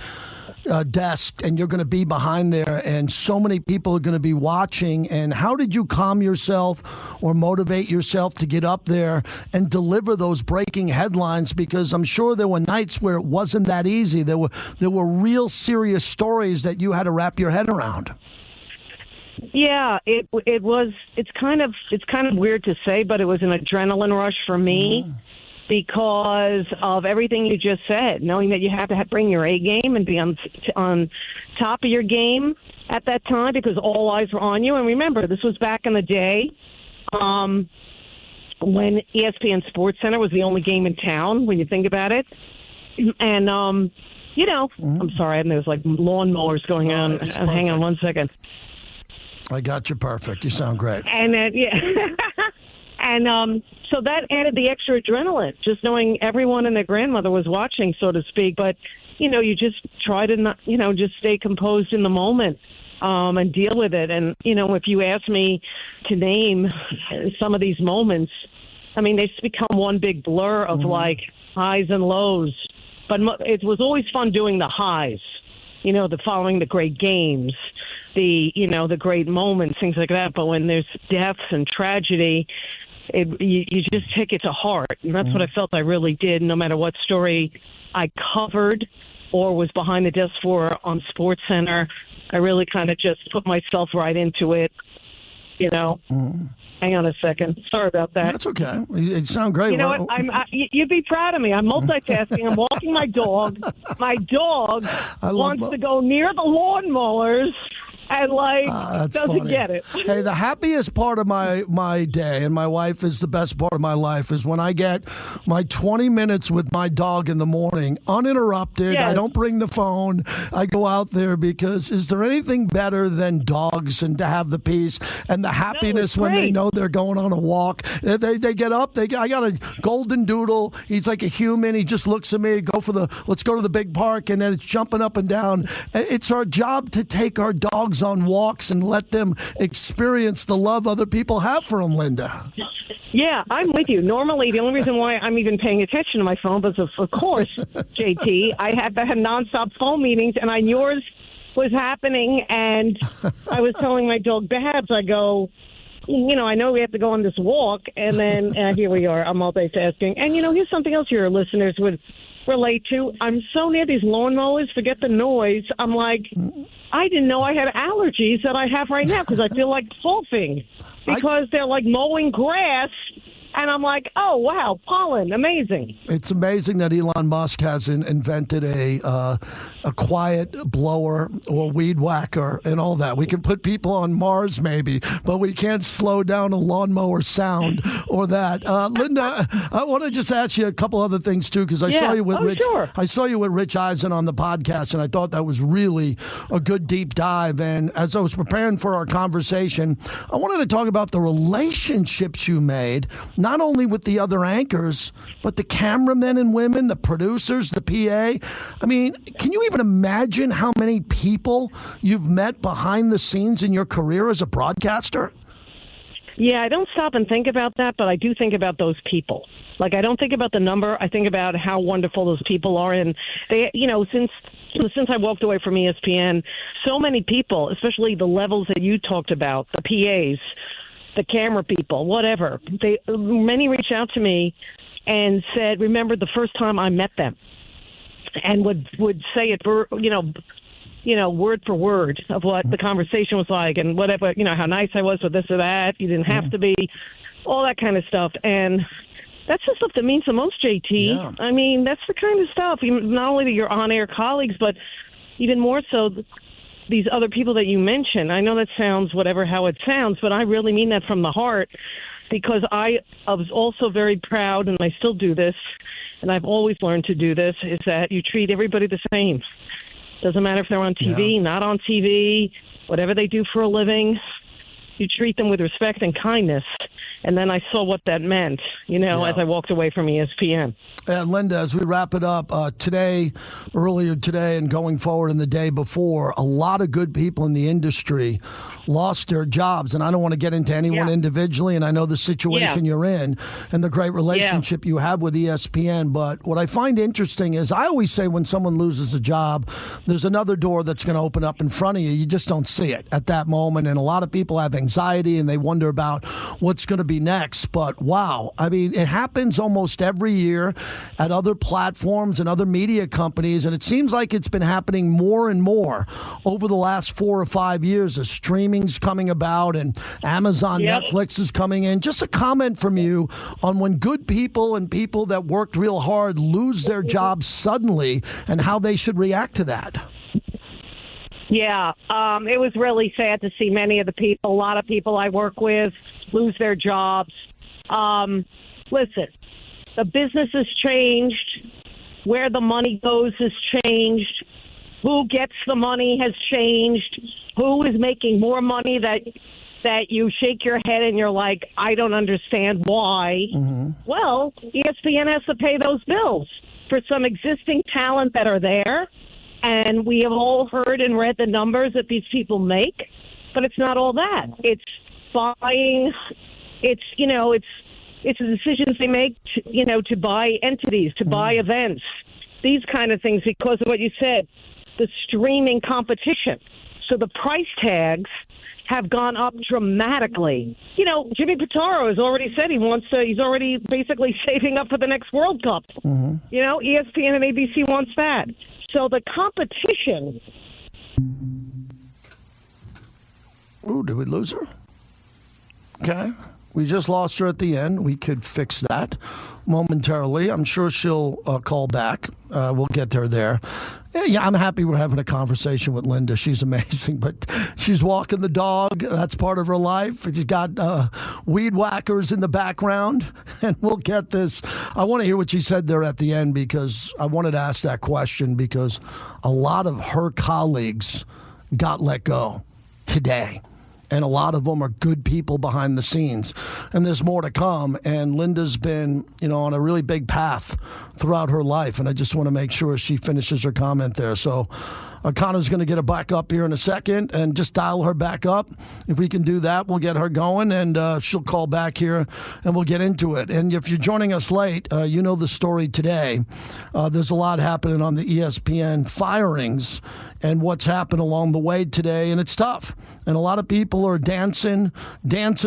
desk and you're going to be behind there and so many people are going to be watching. And how did you calm yourself or motivate yourself to get up there and deliver those breaking headlines? Because I'm sure there were nights where it wasn't that easy. There were real serious stories that you had to wrap your head around. Yeah, it was. It's kind of weird to say, but it was an adrenaline rush for me. Because of everything you just said, knowing that you have to bring your A game and be on top of your game at that time because all eyes were on you. And remember, this was back in the day when ESPN SportsCenter was the only game in town, when you think about it. And, I'm sorry, and there's like lawnmowers going on. Hang on one second. I got you perfect. You sound great. And then, and so that added the extra adrenaline, just knowing everyone and their grandmother was watching, so to speak. But, you just try to not, just stay composed in the moment and deal with it. And, if you ask me to name some of these moments, I mean, they just become one big blur of like highs and lows. But it was always fun doing the highs, the following the great games, the great moments, things like that. But when there's deaths and tragedy, you just take it to heart. And that's what I felt I really did, no matter what story I covered or was behind the desk for on SportsCenter. I really kind of just put myself right into it, Hang on a second. Sorry about that. That's okay. It sounds great. You know what? You'd be proud of me. I'm multitasking. I'm walking my dog. My dog wants to go near the lawnmowers. And doesn't funny. Get it. Hey, the happiest part of my day, and my wife is the best part of my life, is when I get my 20 minutes with my dog in the morning, uninterrupted. Yes. I don't bring the phone. I go out there because is there anything better than dogs and to have the peace and the happiness when they know they're going on a walk? They get up. I got a golden doodle. He's like a human. He just looks at me. Let's go to the big park, and then it's jumping up and down. It's our job to take our dogs on walks and let them experience the love other people have for them, Linda. Yeah, I'm with you. Normally, the only reason why I'm even paying attention to my phone is, of course, JT, I had nonstop phone meetings, and yours was happening, and I was telling my dog, Babs, I go, I know we have to go on this walk, and then here we are. I'm multitasking. And, here's something else your listeners would relate to. I'm so near these lawnmowers, forget the noise. I'm like, I didn't know I had allergies that I have right now because I feel like coughing because they're like mowing grass. And I'm like, oh, wow, pollen, amazing. It's amazing that Elon Musk has invented a quiet blower or weed whacker and all that. We can put people on Mars maybe, but we can't slow down a lawnmower sound or that. Linda, I want to just ask you a couple other things, too, because I saw you with Rich. Sure. I saw you with Rich Eisen on the podcast, and I thought that was really a good deep dive. And as I was preparing for our conversation, I wanted to talk about the relationships you made, not only with the other anchors, but the cameramen and women, the producers, the PA. I mean, can you even imagine how many people you've met behind the scenes in your career as a broadcaster? Yeah, I don't stop and think about that, but I do think about those people. Like, I don't think about the number. I think about how wonderful those people are. And they, since I walked away from ESPN, so many people, especially the levels that you talked about, the PAs, the camera people, whatever. Many reached out to me and said, remember the first time I met them, and would say it, word for word of what the conversation was like and whatever, how nice I was with this or that. You didn't have to be, all that kind of stuff. And that's the stuff that means the most, JT. Yeah. I mean, that's the kind of stuff, not only to your on-air colleagues, but even more so these other people that you mentioned. I know that sounds how it sounds, but I really mean that from the heart, because I was also very proud, and I still do this, and I've always learned to do this, is that you treat everybody the same. Doesn't matter if they're on TV, not on TV, whatever they do for a living, you treat them with respect and kindness. And then I saw what that meant, as I walked away from ESPN. And Linda, as we wrap it up, earlier today and going forward in the day before, a lot of good people in the industry lost their jobs. And I don't want to get into anyone individually, and I know the situation you're in and the great relationship you have with ESPN. But what I find interesting is I always say when someone loses a job, there's another door that's going to open up in front of you. You just don't see it at that moment. And a lot of people have anxiety and they wonder about what's going to be next. But wow, I mean, it happens almost every year at other platforms and other media companies, and it seems like it's been happening more and more over the last 4 or 5 years as streaming's coming about and Amazon, Netflix is coming in. Just a comment from you on when good people and people that worked real hard lose their jobs suddenly and how they should react to that. Yeah, it was really sad to see a lot of people I work with lose their jobs. Listen, the business has changed. Where the money goes has changed. Who gets the money has changed. Who is making more money that you shake your head and you're like, I don't understand why. Mm-hmm. Well, ESPN has to pay those bills for some existing talent that are there. And we have all heard and read the numbers that these people make, but it's not all that. It's buying. It's the decisions they make, to buy entities, to buy events, these kind of things because of what you said, the streaming competition. So the price tags have gone up dramatically. Jimmy Pitaro has already said he's already basically saving up for the next World Cup. Mm-hmm. ESPN and ABC wants that. So the competition. Ooh, did we lose her? Okay. We just lost her at the end. We could fix that momentarily. I'm sure she'll call back. We'll get her there. Yeah, I'm happy we're having a conversation with Linda. She's amazing, but she's walking the dog. That's part of her life. She's got weed whackers in the background, and we'll get this. I want to hear what she said there at the end because I wanted to ask that question because a lot of her colleagues got let go today. And a lot of them are good people behind the scenes. And there's more to come. And Linda's been, on a really big path throughout her life. And I just want to make sure she finishes her comment there. So Connor's going to get her back up here in a second and just dial her back up. If we can do that, we'll get her going. And she'll call back here and we'll get into it. And if you're joining us late, you know the story today. There's a lot happening on the ESPN firings and what's happened along the way today. And it's tough. And a lot of people are dancing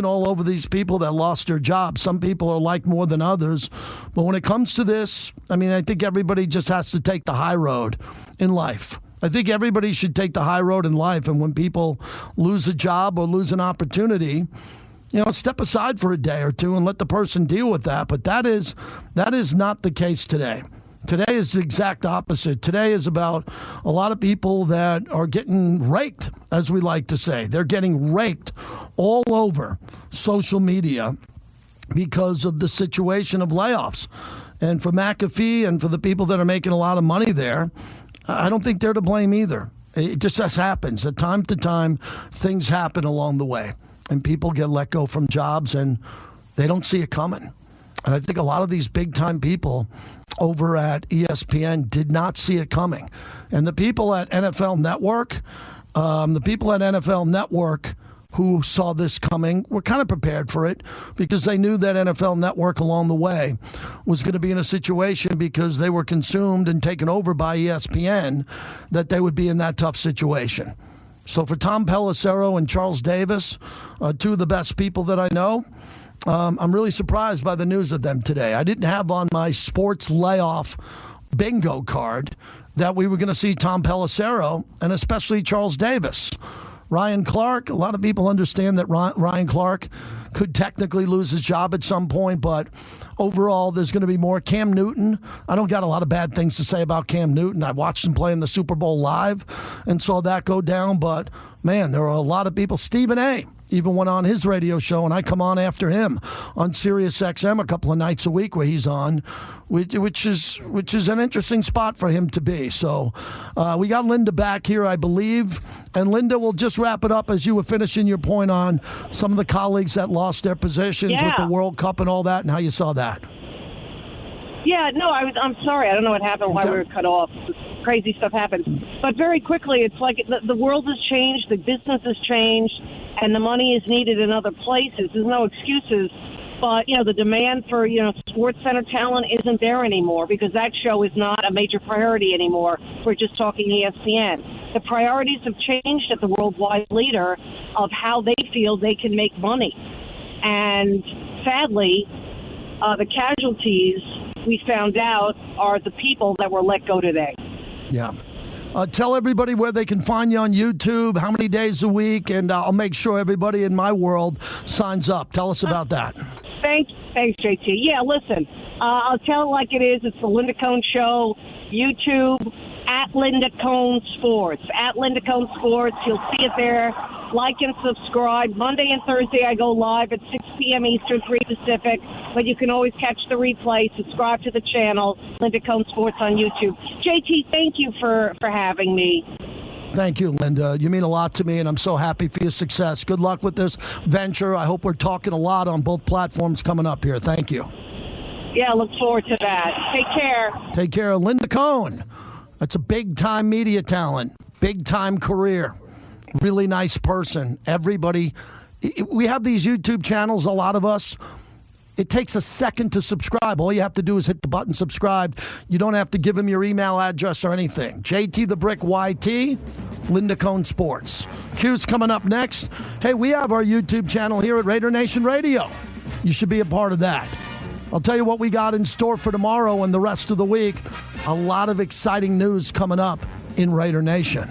all over these people that lost their jobs. Some people are liked more than others. But when it comes to this, I think everybody just has to take the high road in life. I think everybody should take the high road in life. And when people lose a job or lose an opportunity, step aside for a day or two and let the person deal with that. But that is not the case today. Today is the exact opposite. Today is about a lot of people that are getting raked, as we like to say. They're getting raked all over social media because of the situation of layoffs. And for McAfee and for the people that are making a lot of money there, I don't think they're to blame either. It just happens. At time to time, things happen along the way. And people get let go from jobs and they don't see it coming. And I think a lot of these big-time people over at ESPN did not see it coming. And the people at NFL Network, who saw this coming were kind of prepared for it because they knew that NFL Network along the way was going to be in a situation because they were consumed and taken over by ESPN, that they would be in that tough situation. So for Tom Pelissero and Charles Davis, two of the best people that I know, I'm really surprised by the news of them today. I didn't have on my sports layoff bingo card that we were going to see Tom Pelissero and especially Charles Davis. Ryan Clark, a lot of people understand that Ryan Clark could technically lose his job at some point, but overall, there's going to be more. Cam Newton, I don't got a lot of bad things to say about Cam Newton. I watched him play in the Super Bowl live and saw that go down, but man, there are a lot of people. Stephen A. even went on his radio show, and I come on after him on SiriusXM a couple of nights a week where he's on, which is an interesting spot for him to be. So we got Linda back here, I believe, and Linda, will just wrap it up as you were finishing your point on some of the colleagues that lost their positions with the World Cup and all that, and how you saw that. Yeah, no, I'm sorry. I don't know what happened, why we were cut off. Crazy stuff happens. But very quickly, it's like the world has changed, the business has changed, and the money is needed in other places. There's no excuses. But, the demand for, SportsCenter talent isn't there anymore because that show is not a major priority anymore. We're just talking ESPN. The priorities have changed at the worldwide leader of how they feel they can make money. And sadly, the casualties we found out are the people that were let go today. Yeah. Tell everybody where they can find you on YouTube, how many days a week, and I'll make sure everybody in my world signs up. Tell us about that. Thanks, JT. Yeah, listen, I'll tell it like it is. It's the Linda Cohn Show, YouTube, at Linda Cohn Sports. At Linda Cohn Sports. You'll see it there. Like and subscribe. Monday and Thursday I go live at 6 p.m. Eastern, 3 Pacific. But you can always catch the replay. Subscribe to the channel, Linda Cohn Sports on YouTube. JT, thank you for having me. Thank you, Linda. You mean a lot to me, and I'm so happy for your success. Good luck with this venture. I hope we're talking a lot on both platforms coming up here. Thank you. Yeah, look forward to that. Take care. Take care. Linda Cohn. That's a big-time media talent, big-time career, really nice person. Everybody, we have these YouTube channels, a lot of us. It takes a second to subscribe. All you have to do is hit the button subscribe. You don't have to give them your email address or anything. JT the Brick YT, Linda Cohn Sports. Q's coming up next. Hey, we have our YouTube channel here at Raider Nation Radio. You should be a part of that. I'll tell you what we got in store for tomorrow and the rest of the week. A lot of exciting news coming up in Raider Nation.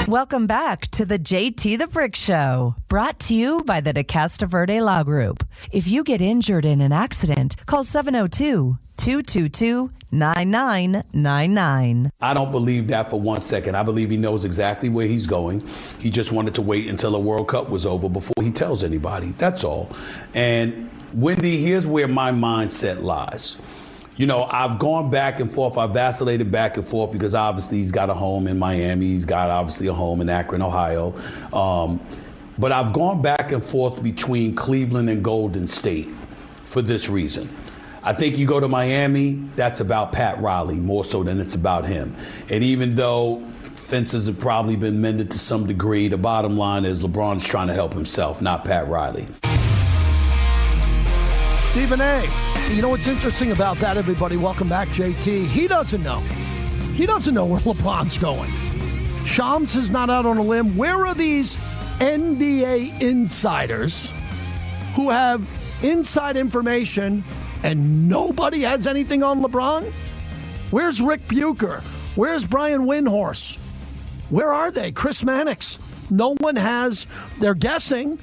Welcome back to the JT the Brick Show, brought to you by the DeCasta Verde Law Group. If you get injured in an accident, call 702-222-9999. I don't believe that for 1 second. I believe he knows exactly where he's going. He just wanted to wait until the World Cup was over before he tells anybody. That's all. And Wendy, here's where my mindset lies. I've gone back and forth. I've vacillated back and forth because obviously he's got a home in Miami. He's got obviously a home in Akron, Ohio. But I've gone back and forth between Cleveland and Golden State for this reason. I think you go to Miami, that's about Pat Riley more so than it's about him. And even though fences have probably been mended to some degree, the bottom line is LeBron's trying to help himself, not Pat Riley. Stephen A. You know what's interesting about that, everybody? Welcome back, JT. He doesn't know. He doesn't know where LeBron's going. Shams is not out on a limb. Where are these NBA insiders who have inside information and nobody has anything on LeBron? Where's Rick Bucher? Where's Brian Windhorst? Where are they? Chris Mannix. No one has. They're guessing.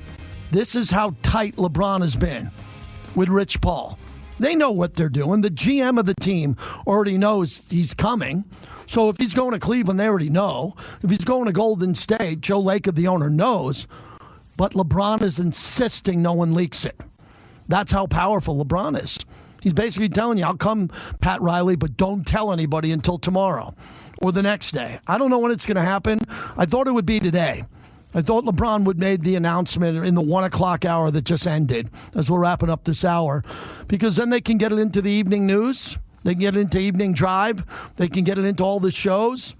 This is how tight LeBron has been with Rich Paul. They know what they're doing. The GM of the team already knows he's coming. So if he's going to Cleveland, they already know. If he's going to Golden State, Joe Lacob, the owner, knows. But LeBron is insisting no one leaks it. That's how powerful LeBron is. He's basically telling you, I'll come, Pat Riley, but don't tell anybody until tomorrow or the next day. I don't know when it's going to happen. I thought it would be today. I thought LeBron would make the announcement in the 1 o'clock hour that just ended as we're wrapping up this hour, because then they can get it into the evening news. They can get it into Evening Drive. They can get it into all the shows.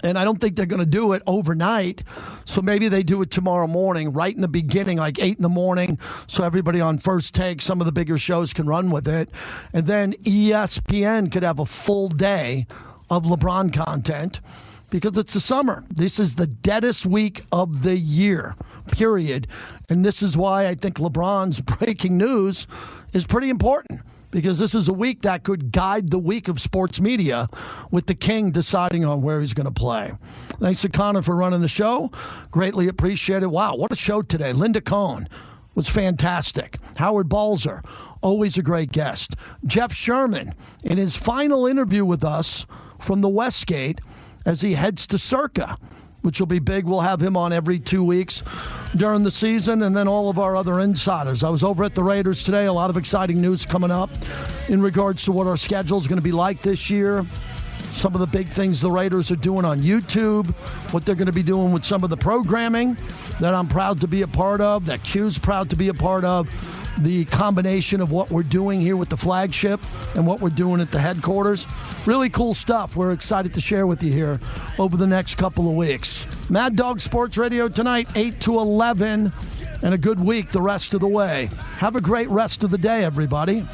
And I don't think they're going to do it overnight. So maybe they do it tomorrow morning, right in the beginning, like 8 in the morning, so everybody on First Take, some of the bigger shows can run with it. And then ESPN could have a full day of LeBron content. Because it's the summer. This is the deadest week of the year, period. And this is why I think LeBron's breaking news is pretty important. because this is a week that could guide the week of sports media with the King deciding on where he's going to play. Thanks to Connor for running the show. Greatly appreciated. Wow, what a show today. Linda Cohn was fantastic. Howard Balzer, always a great guest. Jeff Sherman, in his final interview with us from the Westgate as he heads to Circa, which will be big. We'll have him on every 2 weeks during the season, and then all of our other insiders. I was over at the Raiders today. A lot of exciting news coming up in regards to what our schedule is going to be like this year. Some of the big things the Raiders are doing on YouTube, what they're going to be doing with some of the programming that I'm proud to be a part of, that Q's proud to be a part of, the combination of what we're doing here with the flagship and what we're doing at the headquarters. Really cool stuff we're excited to share with you here over the next couple of weeks. Mad Dog Sports Radio tonight, 8 to 11, and a good week the rest of the way. Have a great rest of the day, everybody.